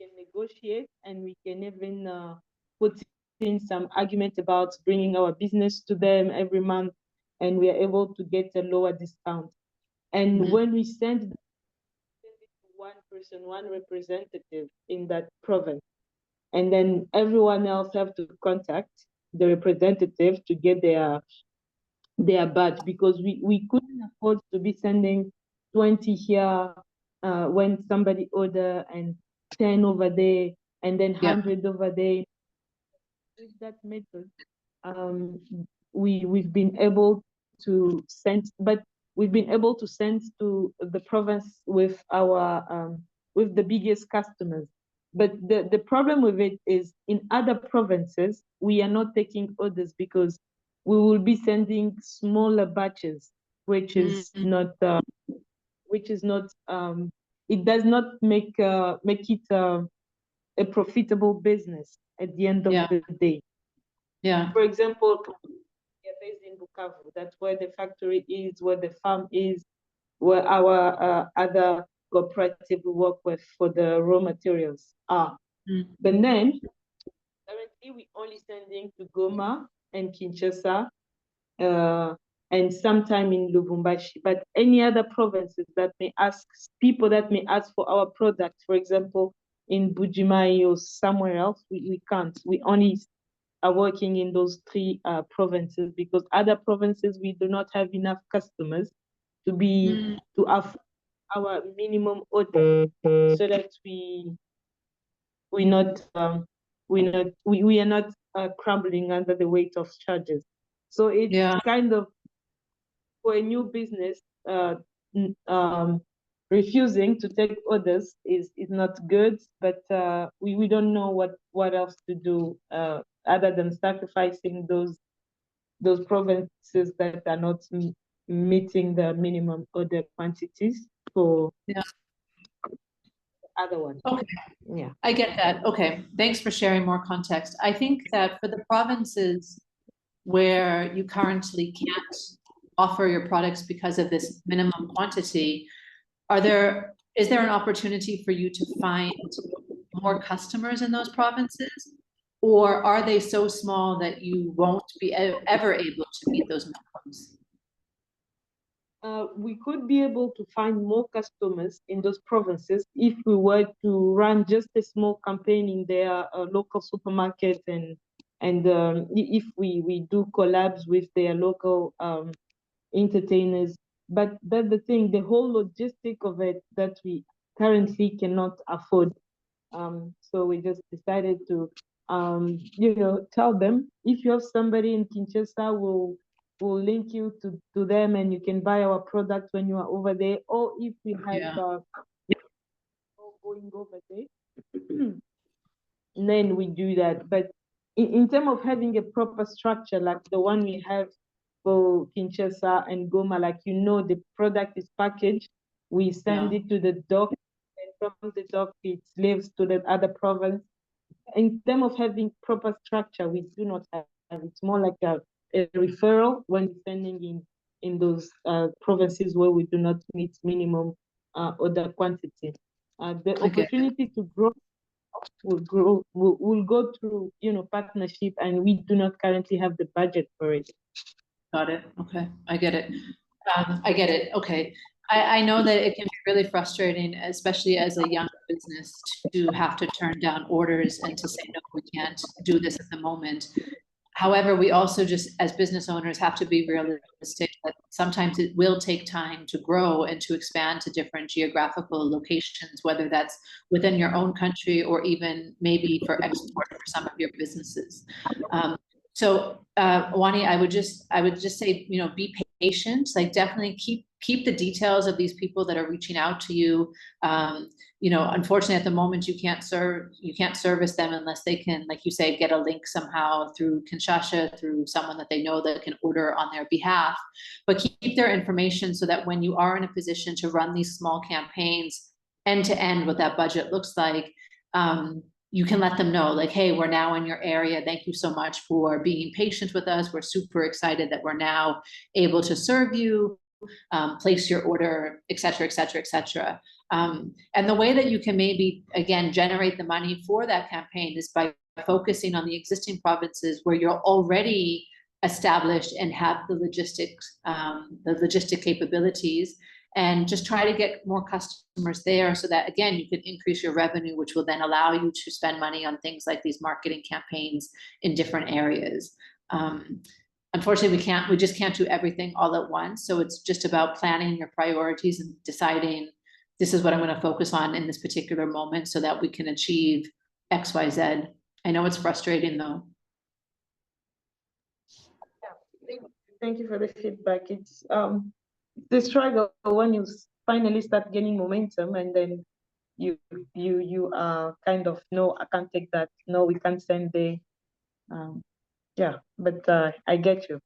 can negotiate, and we can even put in some argument about bringing our business to them every month, and we are able to get a lower discount. And when we send it to one person, one representative in that province, and then everyone else have to contact the representative to get their badge, because we couldn't afford to be sending 20 here when somebody order, and 10 over there, and then 100 over there. With that method, we've been able to send, but we've been able to send to the province with our with the biggest customers. But the problem with it is in other provinces, we are not taking orders because we will be sending smaller batches, which is not it does not make it a profitable business at the end of the day. Yeah. For example, we are based in Bukavu. That's where the factory is, where the farm is, where our other cooperative we work with for the raw materials are. But then, currently, we only sending to Goma and Kinshasa, and sometime in Lubumbashi. But any other provinces that may ask, people that may ask for our product, for example, in Bujimai or somewhere else, we can't. We only are working in those 3 provinces, because other provinces we do not have enough customers to be to afford our minimum order, so that we are not crumbling under the weight of charges. So it's kind of, for a new business, refusing to take orders is not good, but we don't know what else to do other than sacrificing those provinces that are not meeting the minimum order quantities for other ones. Okay. Yeah, I get that. Okay. Thanks for sharing more context. I think that for the provinces where you currently can't offer your products because of this minimum quantity, is there an opportunity for you to find more customers in those provinces? Or are they so small that you won't be ever able to meet those minimums? we could be able to find more customers in those provinces if we were to run just a small campaign in their local supermarket, and if we do collabs with their local entertainers. But that's the thing, the whole logistic of it that we currently cannot afford. So we just decided to tell them, if you have somebody in Kinshasa, we'll link you to them, and you can buy our product when you are over there. Or if we have going over there, then we do that. But in terms of having a proper structure like the one we have for Kinshasa and Goma, like, the product is packaged, we send it to the dock, and from the dock it lives to the other province. In terms of having proper structure, we do not have. It's more like a referral when sending in those provinces where we do not meet minimum order quantity. The opportunity to grow will go through partnership, and we do not currently have the budget for it. Got it. Okay, I get it. I get it. Okay. I know that it can be really frustrating, especially as a young business, to have to turn down orders and to say, no, we can't do this at the moment. However, we also just, as business owners, have to be realistic that sometimes it will take time to grow and to expand to different geographical locations, whether that's within your own country or even maybe for export for some of your businesses. So Wani, I would just say, be patient, like definitely keep the details of these people that are reaching out to you. Unfortunately at the moment you can't service them unless they can, like you say, get a link somehow through Kinshasa, through someone that they know that can order on their behalf, but keep their information so that when you are in a position to run these small campaigns end to end, what that budget looks like, you can let them know, like, hey, we're now in your area. Thank you so much for being patient with us. We're super excited that we're now able to serve you, place your order, et cetera, et cetera, et cetera. And the way that you can maybe, again, generate the money for that campaign is by focusing on the existing provinces where you're already established and have the logistic capabilities, and just try to get more customers there so that, again, you can increase your revenue, which will then allow you to spend money on things like these marketing campaigns in different areas. unfortunately, we just can't do everything all at once. So it's just about planning your priorities and deciding this is what I'm going to focus on in this particular moment so that we can achieve X, Y, Z. I know it's frustrating though. Thank you for the feedback. It's the struggle when you finally start gaining momentum, and then you kind of, no, I can't take that. No, we can't send the yeah, but I get you.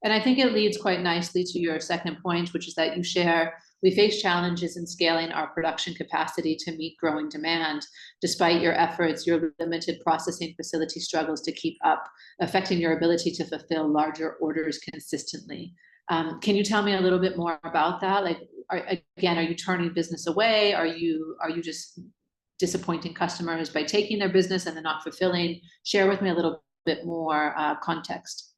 And I think it leads quite nicely to your second point, which is that you share, we face challenges in scaling our production capacity to meet growing demand. Despite your efforts, your limited processing facility struggles to keep up, affecting your ability to fulfill larger orders consistently. Can you tell me a little bit more about that? Like, are you turning business away? Are you just disappointing customers by taking their business and they're not fulfilling? Share with me a little bit more context.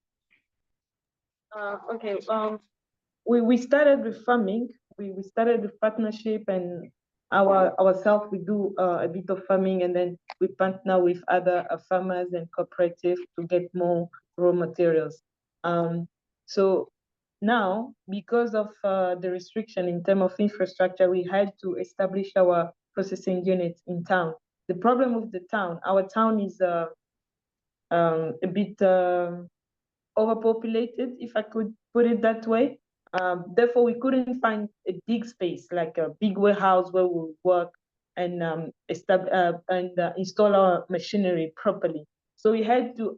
Okay. We started with farming. We started with partnership, and ourselves, we do a bit of farming, and then we partner with other farmers and cooperatives to get more raw materials. So now, because of the restriction in terms of infrastructure, we had to establish our processing unit in town. The problem with our town is a bit overpopulated, if I could put it that way. Therefore, we couldn't find a big space, like a big warehouse where we work and install our machinery properly. So we had to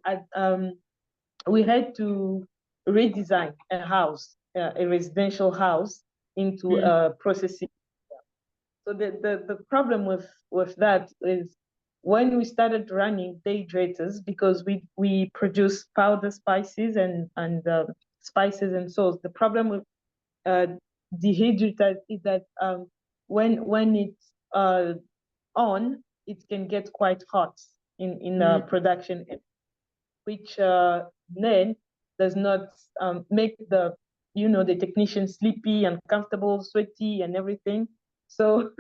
redesign a house, a residential house, into a processing. So the problem with that is, when we started running dehydrators, because we produce powder spices and spices and sauce, the problem with dehydrators is that when it's on, it can get quite hot in production, which then does not make the technician sleepy, uncomfortable, sweaty, and everything. So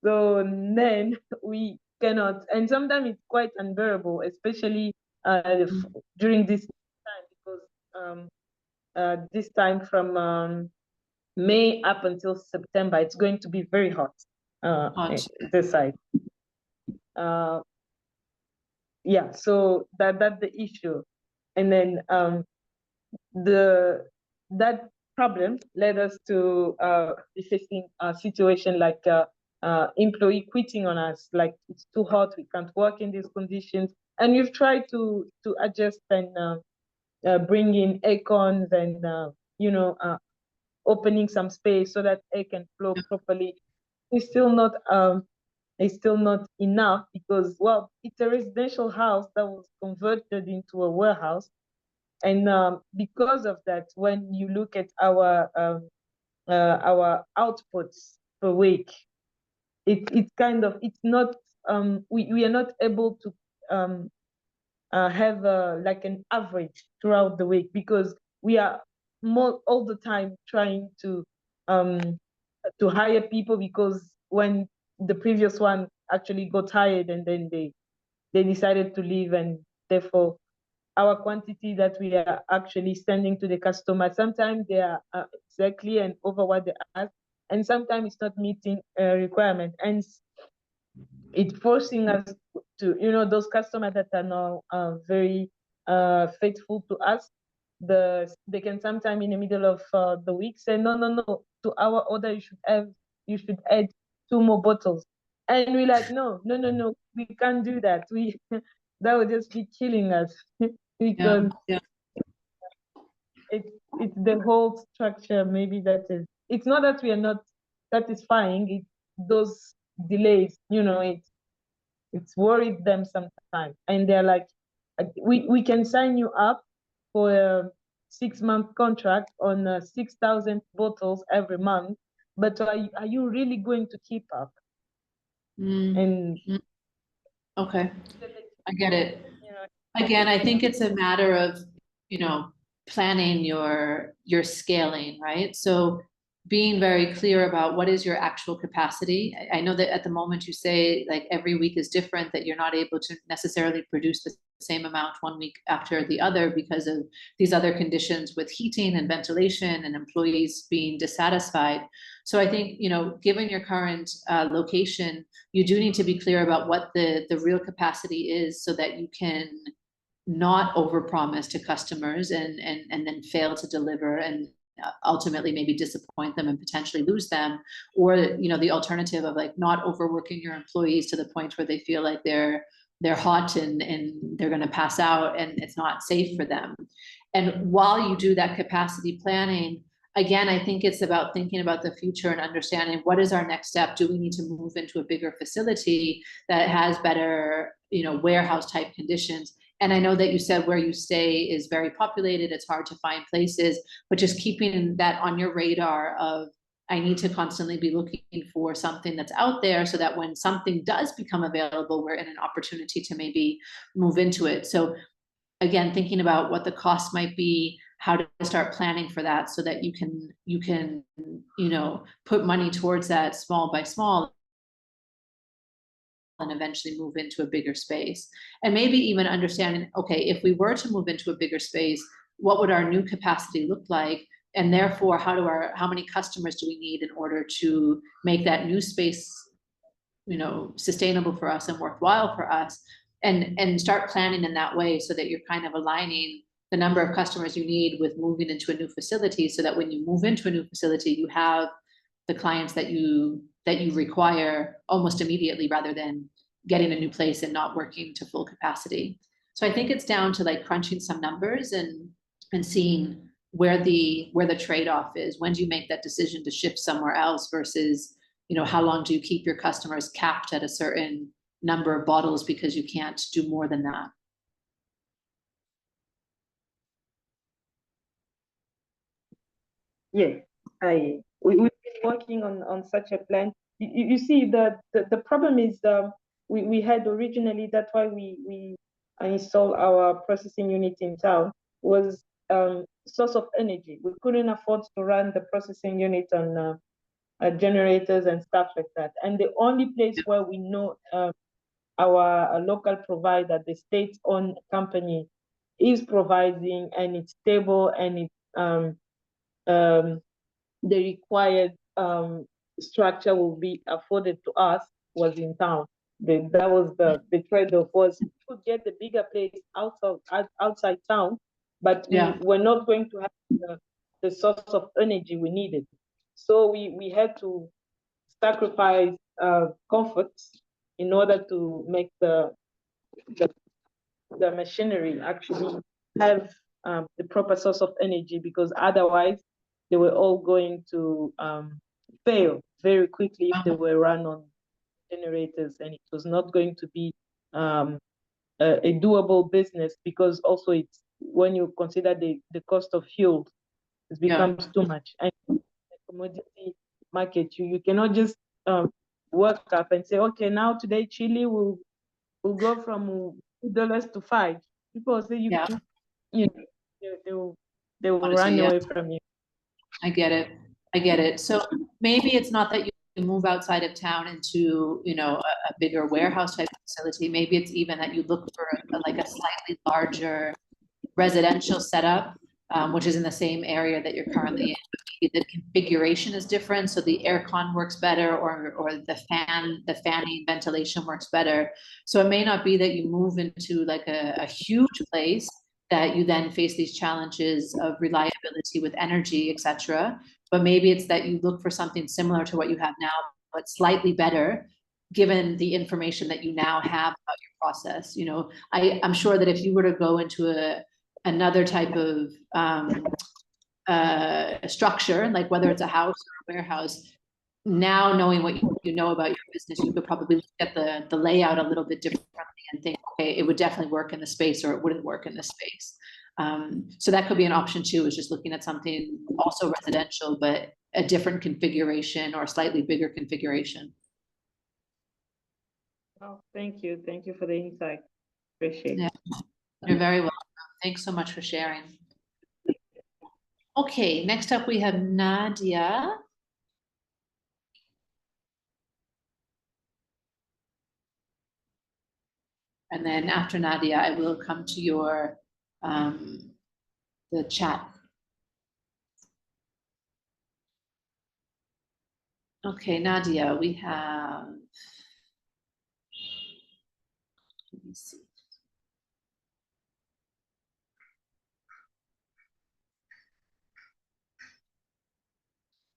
so then we cannot, and sometimes it's quite unbearable, especially during this time, because this time from May up until September, it's going to be very hot this side. Yeah, so that's the issue. And then that problem led us to facing a situation like employee quitting on us, like, it's too hot, we can't work in these conditions. And we've tried to adjust and bring in aircons and opening some space so that air can flow properly. It's still not enough, because, well, it's a residential house that was converted into a warehouse. And because of that, when you look at our outputs per week, it's not, we are not able to have like an average throughout the week, because we are all the time trying to hire people, because when the previous one actually got hired, and then they decided to leave, and therefore our quantity that we are actually sending to the customer, sometimes they are exactly and over what they ask, and sometimes it's not meeting a requirement, and it's forcing us to, those customers that are now very faithful to us, they can sometime in the middle of the week say, no, to our order you should add 2 more bottles, and we're like, no, we can't do that. That would just be killing us. Because it's the whole structure, maybe, that is, it's not that we are not satisfying, it's those delays, it's worried them sometimes, and they're like, we can sign you up for a 6-month contract on 6,000 bottles every month, but are you really going to keep up? And okay, I get it. Again, I think it's a matter of, planning your scaling, right? So being very clear about what is your actual capacity. I know that at the moment you say like every week is different, that you're not able to necessarily produce the same amount one week after the other because of these other conditions with heating and ventilation and employees being dissatisfied. So I think, you know, given your current location, you do need to be clear about what the real capacity is so that you can not overpromise to customers and then fail to deliver and ultimately maybe disappoint them and potentially lose them. Or, you know, the alternative of like not overworking your employees to the point where they feel like they're hot and they're going to pass out and it's not safe for them. And while you do that capacity planning, again, I think it's about thinking about the future and understanding what is our next step. Do we need to move into a bigger facility that has better, you know, warehouse type conditions? And I know that you said where you stay is very populated, it's hard to find places, but just keeping that on your radar of, I need to constantly be looking for something that's out there so that when something does become available, we're in an opportunity to maybe move into it. So again, thinking about what the cost might be, how to start planning for that so that you can, you know, put money towards that small by small and eventually move into a bigger space. And maybe even understanding, okay, if we were to move into a bigger space, what would our new capacity look like? And therefore, how many customers do we need in order to make that new space, you know, sustainable for us and worthwhile for us? And start planning in that way so that you're kind of aligning the number of customers you need with moving into a new facility, so that when you move into a new facility, you have the clients that you require almost immediately, rather than getting a new place and not working to full capacity. So I think it's down to like crunching some numbers and seeing where the trade-off is. When do you make that decision to shift somewhere else versus, you know, how long do you keep your customers capped at a certain number of bottles because you can't do more than that? Yeah, we've been working on such a plan. You see, the problem is we had originally, that's why we installed our processing unit in town, was source of energy. We couldn't afford to run the processing unit on generators and stuff like that. And the only place where we know our local provider, the state-owned company, is providing, and it's stable, and it's the required structure will be afforded to us, was in town. That was the trade-off, was we could get the bigger place outside town, but we were not going to have the source of energy we needed. So we had to sacrifice comforts in order to make the machinery actually have the proper source of energy, because otherwise they were all going to fail very quickly if they were run on generators, and it was not going to be a doable business, because also it's, when you consider the cost of fuel, it becomes too much. And the commodity market, you cannot just work up and say, okay, now today chili will go from $2 to $5. People say they will run away from you. I get it. So maybe it's not that you move outside of town into, you know, a bigger warehouse type facility. Maybe it's even that you look for like a slightly larger residential setup, which is in the same area that you're currently in. The configuration is different, so the aircon works better, or the fanning ventilation works better. So it may not be that you move into like a huge place that you then face these challenges of reliability with energy, etc. But maybe it's that you look for something similar to what you have now, but slightly better, given the information that you now have about your process. You know, I'm sure that if you were to go into another type of structure, like whether it's a house or a warehouse, now knowing what you know about your business, you could probably look at the layout a little bit differently and think, okay, it would definitely work in the space, or it wouldn't work in the space. So that could be an option too, is just looking at something also residential, but a different configuration or a slightly bigger configuration. Oh, thank you for the insight. Appreciate it. You're very welcome. Thanks so much for sharing. Okay, next up we have Nadia. And then after Nadia, I will come to your, the chat. Okay, Nadia, we have, let me see.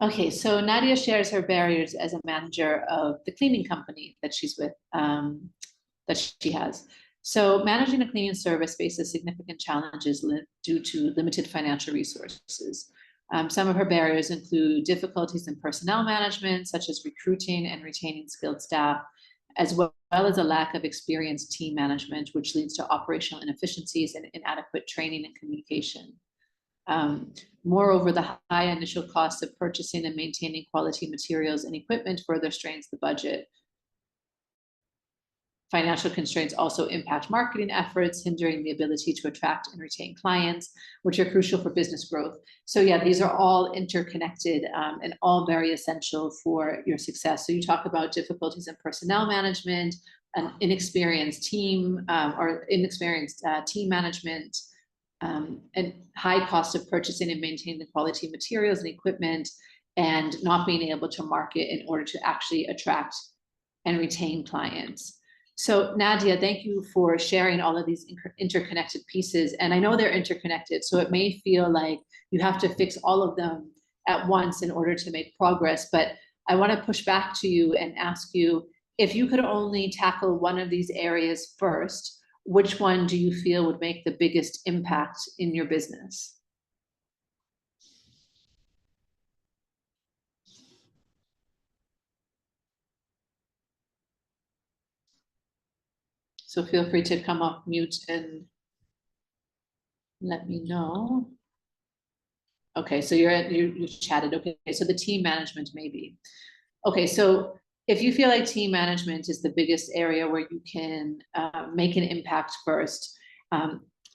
Okay, so Nadia shares her barriers as a manager of the cleaning company that she's with, that she has. So managing a cleaning service faces significant challenges due to limited financial resources. Some of her barriers include difficulties in personnel management, such as recruiting and retaining skilled staff, as well as a lack of experienced team management, which leads to operational inefficiencies and inadequate training and communication. Moreover, the high initial cost of purchasing and maintaining quality materials and equipment further strains the budget. Financial constraints also impact marketing efforts, hindering the ability to attract and retain clients, which are crucial for business growth. So yeah, these are all interconnected and all very essential for your success. So you talk about difficulties in personnel management, an inexperienced team team management, and high cost of purchasing and maintaining the quality materials and equipment, and not being able to market in order to actually attract and retain clients. So Nadia, thank you for sharing all of these interconnected pieces. And I know they're interconnected, so it may feel like you have to fix all of them at once in order to make progress. But I want to push back to you and ask you, if you could only tackle one of these areas first, which one do you feel would make the biggest impact in your business? So feel free to come off mute and let me know. Okay, so you chatted. Okay, so the team management maybe. Okay, so if you feel like team management is the biggest area where you can make an impact first,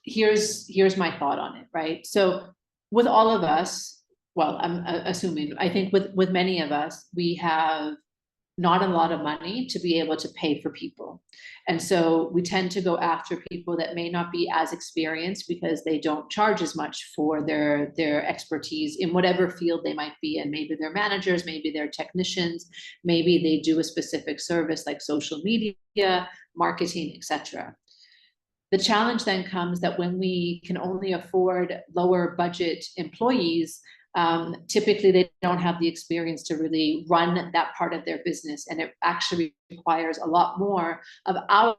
here's my thought on it, right? So with all of us, well, I'm assuming, I think with many of us, we have not a lot of money to be able to pay for people. And so we tend to go after people that may not be as experienced because they don't charge as much for their expertise in whatever field they might be in. Maybe they're managers, maybe they're technicians, maybe they do a specific service like social media, marketing, etc. The challenge then comes that when we can only afford lower budget employees, typically they don't have the experience to really run that part of their business, and it actually requires a lot more of our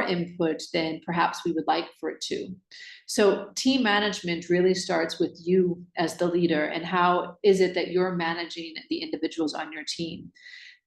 input than perhaps we would like for it to. So team management really starts with you as the leader, and how is it that you're managing the individuals on your team.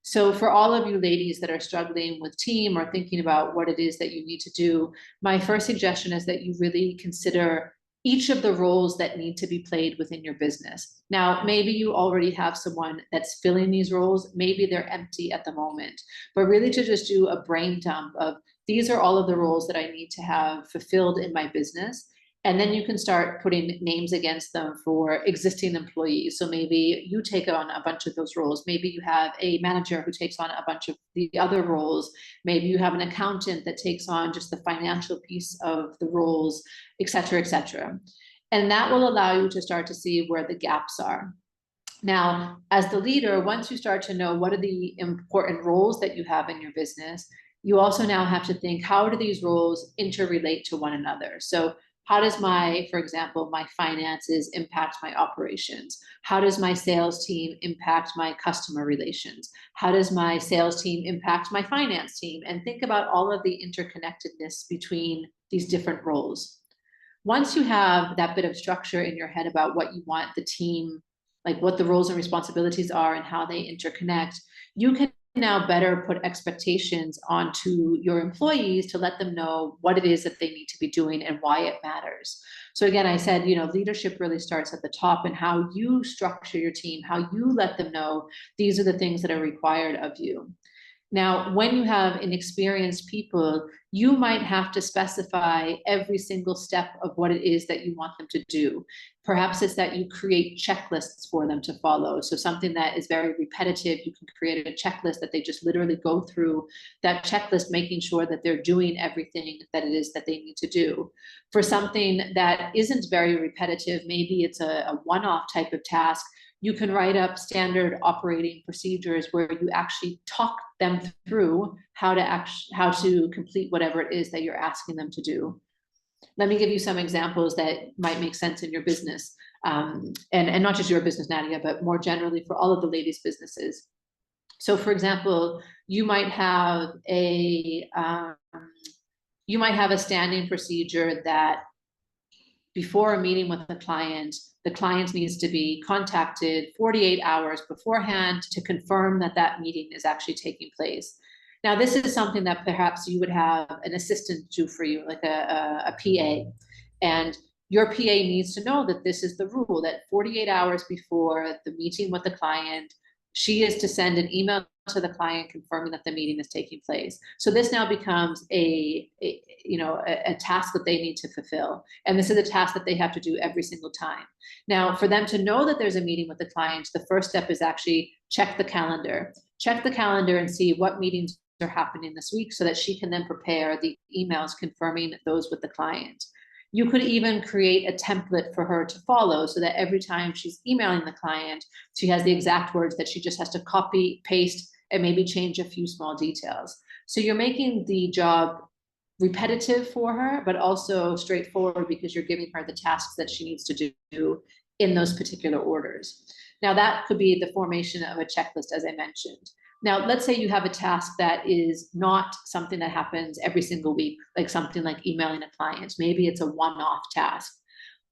So for all of you ladies that are struggling with team or thinking about what it is that you need to do, my first suggestion is that you really consider each of the roles that need to be played within your business. Now, maybe you already have someone that's filling these roles, maybe they're empty at the moment, but really to just do a brain dump of, these are all of the roles that I need to have fulfilled in my business. And then you can start putting names against them for existing employees. So maybe you take on a bunch of those roles. Maybe you have a manager who takes on a bunch of the other roles. Maybe you have an accountant that takes on just the financial piece of the roles, et cetera, et cetera. And that will allow you to start to see where the gaps are. Now, as the leader, once you start to know what are the important roles that you have in your business, you also now have to think, how do these roles interrelate to one another? So how does for example, my finances impact my operations? How does my sales team impact my customer relations? How does my sales team impact my finance team? And think about all of the interconnectedness between these different roles. Once you have that bit of structure in your head about what you want the team, like what the roles and responsibilities are and how they interconnect, you can now better put expectations onto your employees to let them know what it is that they need to be doing and why it matters. So again, I said, leadership really starts at the top, and how you structure your team, how you let them know these are the things that are required of you. Now, when you have inexperienced people, you might have to specify every single step of what it is that you want them to do. Perhaps it's that you create checklists for them to follow. So something that is very repetitive, you can create a checklist that they just literally go through that checklist, making sure that they're doing everything that it is that they need to do. For something that isn't very repetitive, maybe it's a one-off type of task, you can write up standard operating procedures where you actually talk them through how to complete whatever it is that you're asking them to do. Let me give you some examples that might make sense in your business, and not just your business, Nadia, but more generally for all of the ladies' businesses. So, for example, you might have a standing procedure that before a meeting with the client needs to be contacted 48 hours beforehand to confirm that that meeting is actually taking place. Now, this is something that perhaps you would have an assistant do for you, like a PA. And your PA needs to know that this is the rule, that 48 hours before the meeting with the client, she is to send an email to the client confirming that the meeting is taking place. So this now becomes a task that they need to fulfill. And this is a task that they have to do every single time. Now, for them to know that there's a meeting with the client, the first step is actually check the calendar. Check the calendar and see what meetings are happening this week so that she can then prepare the emails confirming those with the client. You could even create a template for her to follow so that every time she's emailing the client, she has the exact words that she just has to copy, paste, and maybe change a few small details. So you're making the job repetitive for her, but also straightforward because you're giving her the tasks that she needs to do in those particular orders. Now, that could be the formation of a checklist, as I mentioned. Now, let's say you have a task that is not something that happens every single week, like something like emailing a client. Maybe it's a one-off task.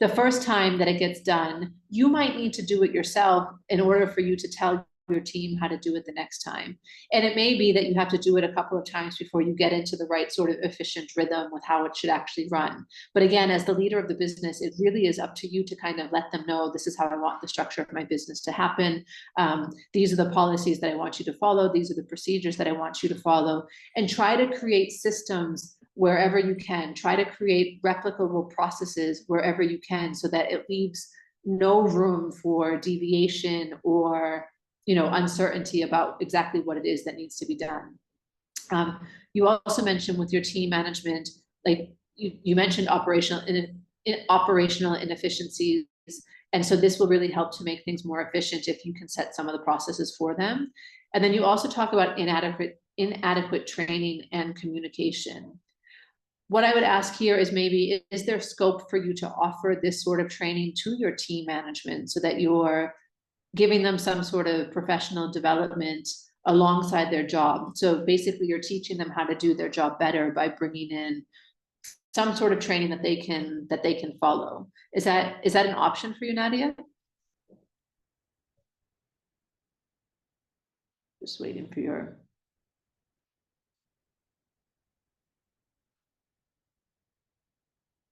The first time that it gets done, you might need to do it yourself in order for you to tell your team how to do it the next time. And it may be that you have to do it a couple of times before you get into the right sort of efficient rhythm with how it should actually run. But again, as the leader of the business, it really is up to you to kind of let them know, this is how I want the structure of my business to happen. These are the policies that I want you to follow. These are the procedures that I want you to follow. And try to create systems wherever you can. Try to create replicable processes wherever you can so that it leaves no room for deviation or uncertainty about exactly what it is that needs to be done. You also mentioned with your team management, like you mentioned operational inefficiencies. And so this will really help to make things more efficient if you can set some of the processes for them. And then you also talk about inadequate training and communication. What I would ask here is maybe, is there scope for you to offer this sort of training to your team management so that you're giving them some sort of professional development alongside their job? So basically you're teaching them how to do their job better by bringing in some sort of training that they can follow. Is that an option for you, Nadia? Just waiting for your.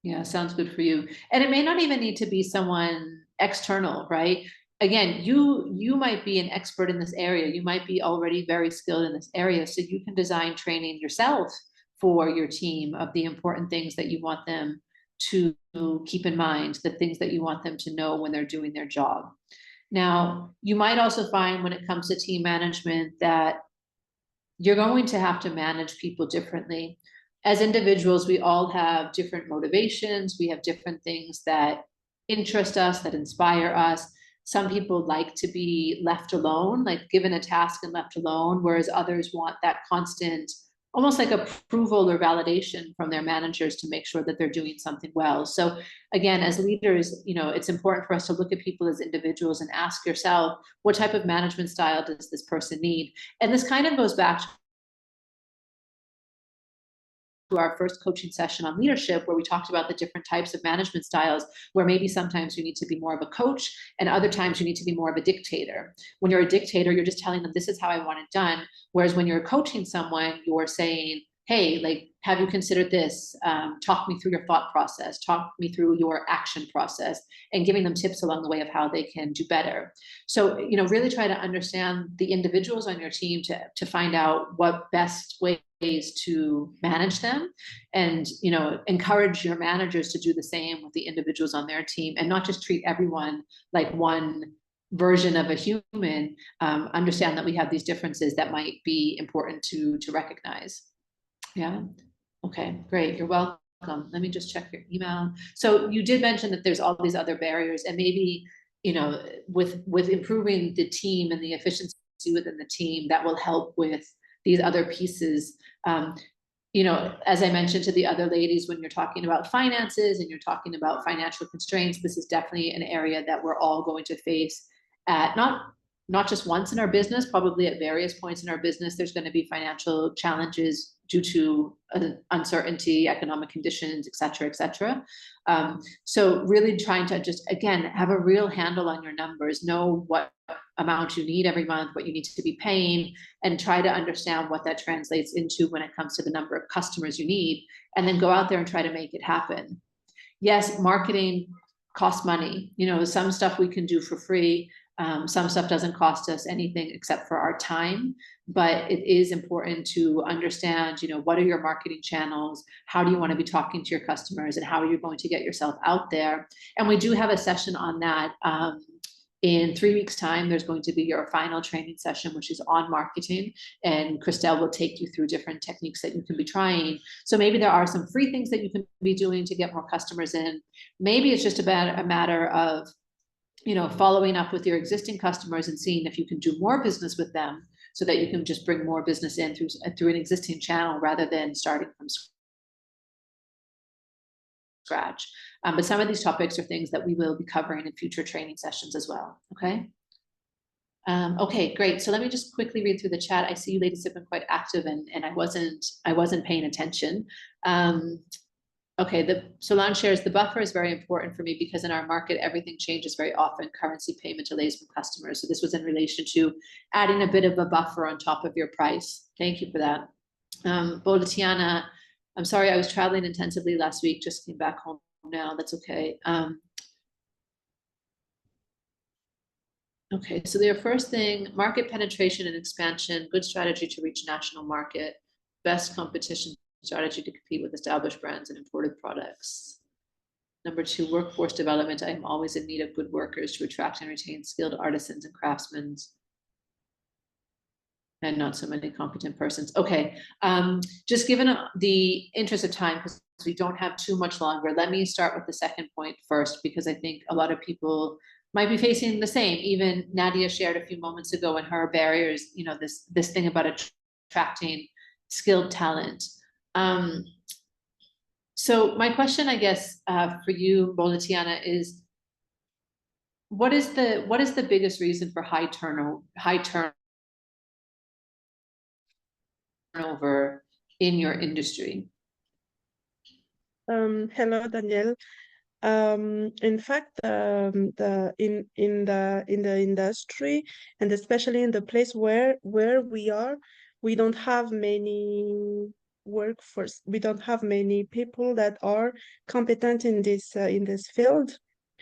Yeah, sounds good for you. And it may not even need to be someone external, right? Again, you might be an expert in this area. You might be already very skilled in this area. So you can design training yourself for your team of the important things that you want them to keep in mind, the things that you want them to know when they're doing their job. Now, you might also find when it comes to team management that you're going to have to manage people differently. As individuals, we all have different motivations. We have different things that interest us, that inspire us. Some people like to be left alone, like given a task and left alone, whereas others want that constant, almost like approval or validation from their managers to make sure that they're doing something well. So again, as leaders, it's important for us to look at people as individuals and ask yourself, what type of management style does this person need? And this kind of goes back to our first coaching session on leadership, where we talked about the different types of management styles, where maybe sometimes you need to be more of a coach and other times you need to be more of a dictator. When you're a dictator, you're just telling them, this is how I want it done. Whereas when you're coaching someone, you're saying, hey, like, have you considered this? Talk me through your thought process, talk me through your action process, and giving them tips along the way of how they can do better. So, you know, really try to understand the individuals on your team to find out what best ways to manage them, and, you know, encourage your managers to do the same with the individuals on their team, and not just treat everyone like one version of a human. Understand that we have these differences that might be important to recognize. Yeah. Okay, great. You're welcome. Let me just check your email. So you did mention that there's all these other barriers, and maybe, you know, with improving the team and the efficiency within the team, that will help with these other pieces. You know, as I mentioned to the other ladies, when you're talking about finances and you're talking about financial constraints, this is definitely an area that we're all going to face at not just once in our business, probably at various points in our business. There's going to be financial challenges due to uncertainty, economic conditions, et cetera, et cetera. So really trying to just, again, have a real handle on your numbers, know what amount you need every month, what you need to be paying, and try to understand what that translates into when it comes to the number of customers you need, and then go out there and try to make it happen. Yes, marketing costs money. You know, some stuff we can do for free. Some stuff doesn't cost us anything except for our time, but it is important to understand, you know, what are your marketing channels? How do you want to be talking to your customers, and how are you going to get yourself out there? And we do have a session on that. In 3 weeks' time, there's going to be your final training session, which is on marketing, and Christelle will take you through different techniques that you can be trying. So maybe there are some free things that you can be doing to get more customers in. Maybe it's just about a matter of, you know, following up with your existing customers and seeing if you can do more business with them, so that you can just bring more business in through an existing channel rather than starting from scratch. But some of these topics are things that we will be covering in future training sessions as well. Okay. Okay, great. So let me just quickly read through the chat. I see you ladies have been quite active, and I wasn't paying attention. Okay, Solange shares, the buffer is very important for me because in our market, everything changes very often, currency, payment delays from customers. So this was in relation to adding a bit of a buffer on top of your price. Thank you for that. Boletiana, I'm sorry, I was traveling intensively last week, just came back home now, that's okay. Okay, so their first thing, market penetration and expansion, good strategy to reach national market, best competition strategy to compete with established brands and imported products. Number 2, workforce development. I am always in need of good workers to attract and retain skilled artisans and craftsmen, and not so many competent persons. Okay, just given the interest of time, because we don't have too much longer, let me start with the second point first, because I think a lot of people might be facing the same. Even Nadia shared a few moments ago in her barriers, you know, this thing about attracting skilled talent. So my question, I guess, for you, Boletiana, is what is the biggest reason for high turnover in your industry? Hello, Danielle. In fact, in the industry, and especially in the place where we are, we don't have many workforce. We don't have many people that are competent in this field.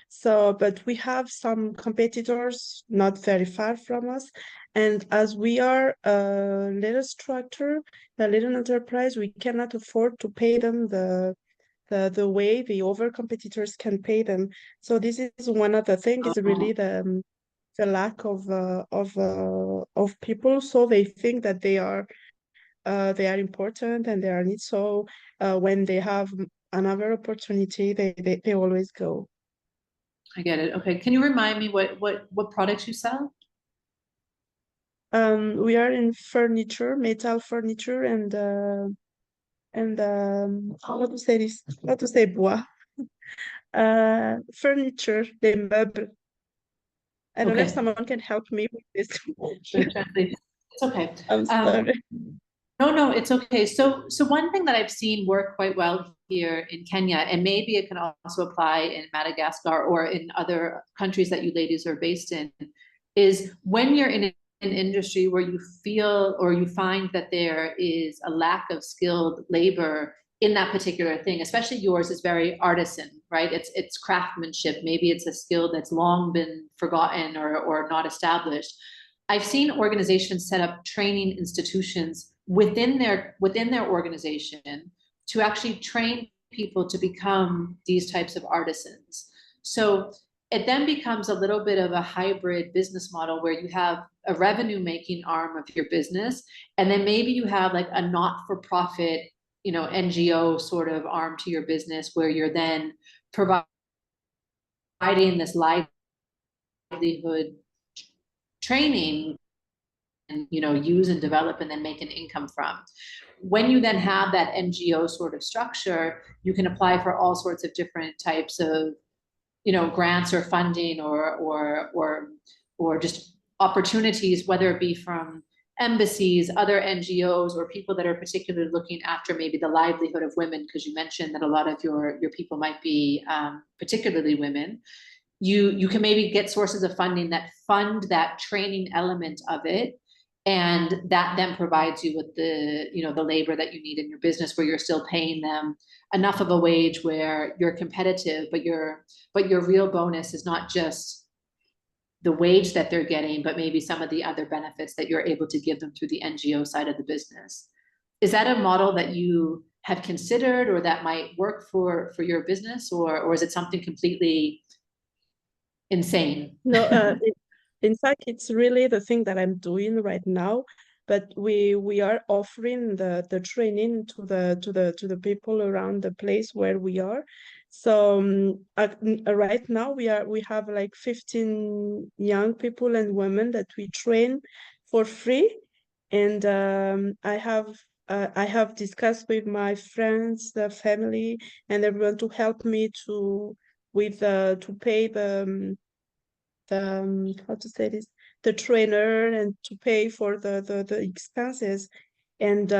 So, but we have some competitors not very far from us, and as we are a little structure, a little enterprise, we cannot afford to pay them the way the other competitors can pay them. So this is one of the things, is really the lack of people. So they think that they are important and they are needed. So when they have another opportunity, they always go. I get it. Okay, can you remind me what products you sell? We are in furniture, metal furniture, and how to say this? How to say bois? Furniture, les meubles. I don't know if someone can help me with this. It's okay. I'm sorry. No, it's okay. So one thing that I've seen work quite well here in Kenya, and maybe it can also apply in Madagascar or in other countries that you ladies are based in, is when you're in an industry where you feel or you find that there is a lack of skilled labor in that particular thing, especially yours is very artisan, right? It's craftsmanship. Maybe it's a skill that's long been forgotten or not established. I've seen organizations set up training institutions within their organization to actually train people to become these types of artisans. So it then becomes a little bit of a hybrid business model where you have a revenue making arm of your business, and then maybe you have like a not-for-profit, you know, NGO sort of arm to your business where you're then providing this livelihood training and, you know, use and develop and then make an income from. When you then have that NGO sort of structure, you can apply for all sorts of different types of, you know, grants or funding or just opportunities, whether it be from embassies, other NGOs, or people that are particularly looking after maybe the livelihood of women, because you mentioned that a lot of your people might be particularly women. You can maybe get sources of funding that fund that training element of it, and that then provides you with the, you know, the labor that you need in your business, where you're still paying them enough of a wage where you're competitive, but your real bonus is not just the wage that they're getting, but maybe some of the other benefits that you're able to give them through the NGO side of the business. Is that a model that you have considered or that might work for your business, or is it something completely insane? No, in fact, it's really the thing that I'm doing right now. But we are offering the training to the people around the place where we are. So right now we have like 15 young people and women that we train for free, and I have discussed with my friends, the family, and everyone to help me to pay the how to say this, the trainer, and to pay for the expenses. And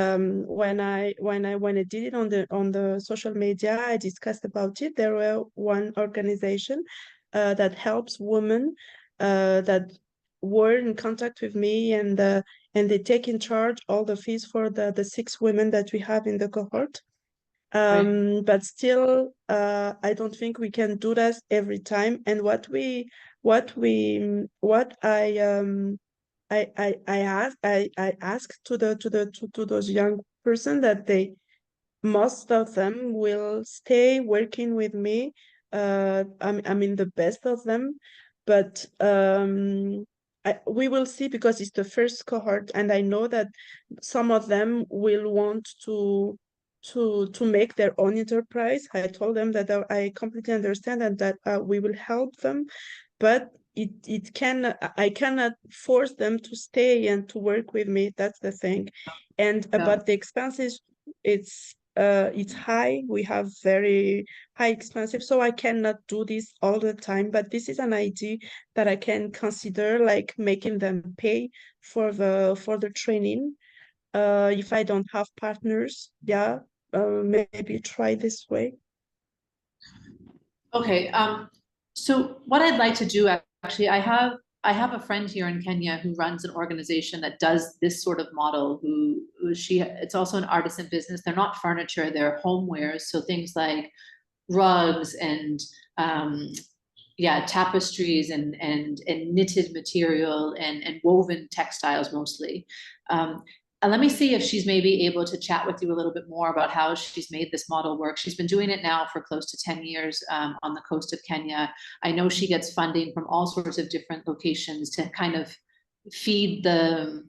when I did it on the social media, I discussed about it. There were one organization that helps women that were in contact with me, and they take in charge all the fees for the 6 women that we have in the cohort. But still, I don't think we can do that every time. And what I asked to those young person that most of them will stay working with me. I mean the best of them, but we will see, because it's the first cohort, and I know that some of them will want to make their own enterprise. I told them that I completely understand, and that we will help them, but I cannot force them to stay and to work with me. That's the thing. And about the expenses, it's high. We have very high expenses, so I cannot do this all the time. But this is an idea that I can consider, like making them pay for the training. If I don't have partners, yeah, maybe try this way. Okay. So what I'd like to do, actually, I have a friend here in Kenya who runs an organization that does this sort of model. It's also an artisan business. They're not furniture, they're homewares. So things like rugs and tapestries and knitted material and woven textiles mostly. And let me see if she's maybe able to chat with you a little bit more about how she's made this model work. She's been doing it now for close to 10 years on the coast of Kenya. I know she gets funding from all sorts of different locations to kind of feed the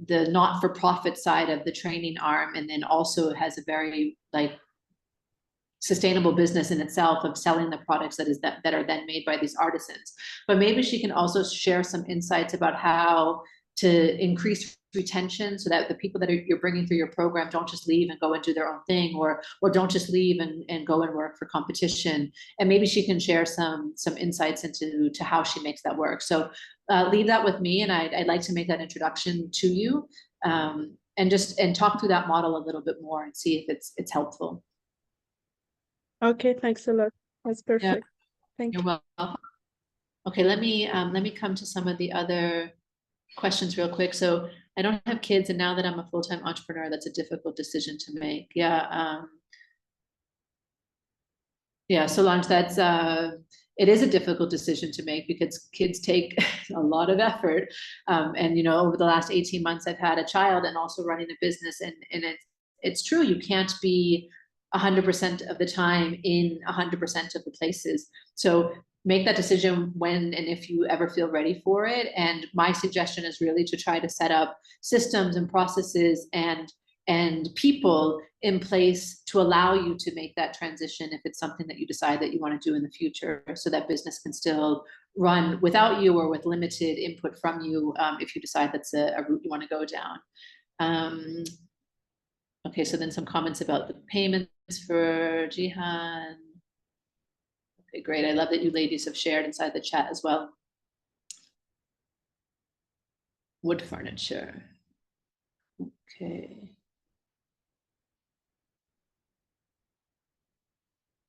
not-for-profit side of the training arm, and then also has a very sustainable business in itself of selling the products that are then made by these artisans. But maybe she can also share some insights about how to increase retention, so that the people that you're bringing through your program don't just leave and go and do their own thing, or don't just leave and go and work for competition. And maybe she can share some insights into how she makes that work. So leave that with me, and I'd like to make that introduction to you, and talk through that model a little bit more and see if it's helpful. Okay, thanks a lot. That's perfect. Yeah. Thank you. You're welcome. Okay, let me come to some of the other questions real quick. So I don't have kids, and now that I'm a full-time entrepreneur, that's a difficult decision to make. Yeah. Yeah, Solange, that's it is a difficult decision to make because kids take a lot of effort. And you know, over the last 18 months, I've had a child and also running a business, and it's true, you can't be 100% of the time in 100% of the places. So make that decision when and if you ever feel ready for it. And my suggestion is really to try to set up systems and processes and people in place to allow you to make that transition if it's something that you decide that you want to do in the future, so that business can still run without you or with limited input from you, if you decide that's a route you want to go down. Okay, so then some comments about the payments for Jihan. Okay, great. I love that you ladies have shared inside the chat as well. Wood furniture. Okay.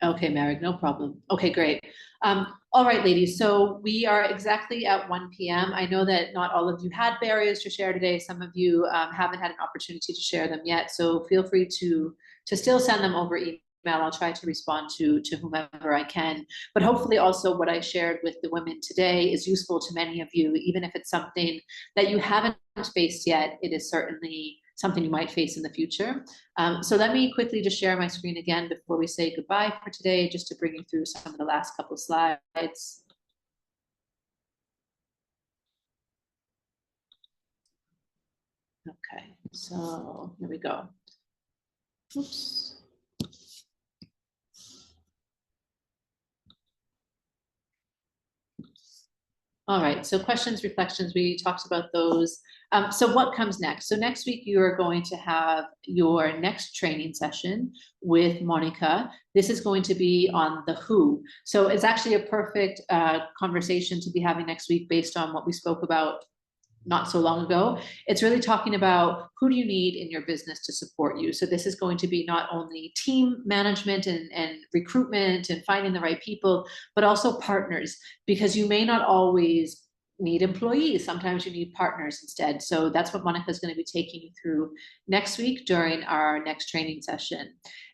Okay, Marek, no problem. Okay, great. All right, ladies, so we are exactly at 1 p.m. I know that not all of you had barriers to share today. Some of you haven't had an opportunity to share them yet, so feel free to still send them over email. I'll try to respond to whomever I can. But hopefully also what I shared with the women today is useful to many of you, even if it's something that you haven't faced yet. It is certainly something you might face in the future. So let me quickly just share my screen again before we say goodbye for today, just to bring you through some of the last couple of slides. Okay, so here we go. Oops. All right, so questions, reflections, we talked about those. So what comes next? So next week, you are going to have your next training session with Monica. This is going to be on the who. So it's actually a perfect conversation to be having next week based on what we spoke about not so long ago. It's really talking about who do you need in your business to support you. So this is going to be not only team management and recruitment and finding the right people, but also partners, because you may not always need employees. Sometimes you need partners instead. So that's what Monica is going to be taking you through next week during our next training session.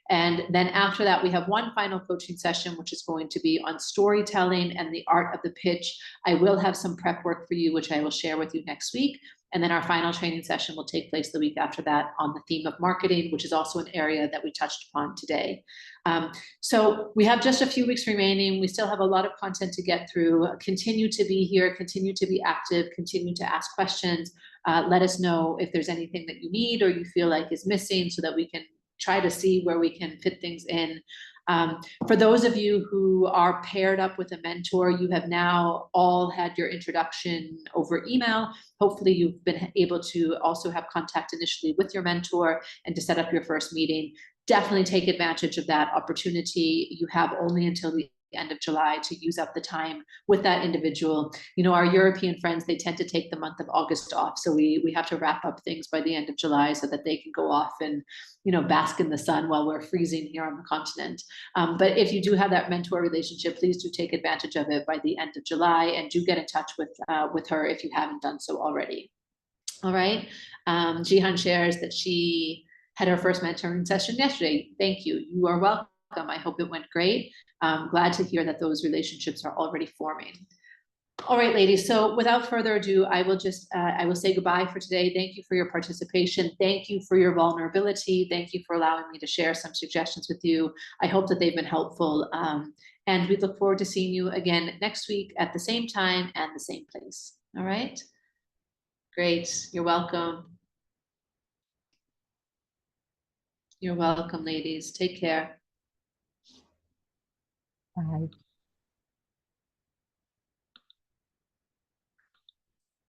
And then after that, we have one final coaching session, which is going to be on storytelling and the art of the pitch. I will have some prep work for you, which I will share with you next week. And then our final training session will take place the week after that on the theme of marketing, which is also an area that we touched upon today. So we have just a few weeks remaining. We still have a lot of content to get through. Continue to be here, continue to be active, continue to ask questions. Let us know if there's anything that you need or you feel like is missing, so that we can try to see where we can fit things in. For those of you who are paired up with a mentor, you have now all had your introduction over email. Hopefully you've been able to also have contact initially with your mentor and to set up your first meeting. Definitely take advantage of that opportunity. You have only until the end of July to use up the time with that individual. You know, our European friends, they tend to take the month of August off. So we have to wrap up things by the end of July so that they can go off and, you know, bask in the sun while we're freezing here on the continent. But if you do have that mentor relationship, please do take advantage of it by the end of July, and do get in touch with her if you haven't done so already. All right. Jihan shares that she had her first mentoring session yesterday. Thank you. You are welcome. I hope it went great. I'm glad to hear that those relationships are already forming. All right, ladies. So without further ado, I will just, I will say goodbye for today. Thank you for your participation. Thank you for your vulnerability. Thank you for allowing me to share some suggestions with you. I hope that they've been helpful. And we look forward to seeing you again next week at the same time and the same place. All right. Great. You're welcome. You're welcome, ladies. Take care. Bye.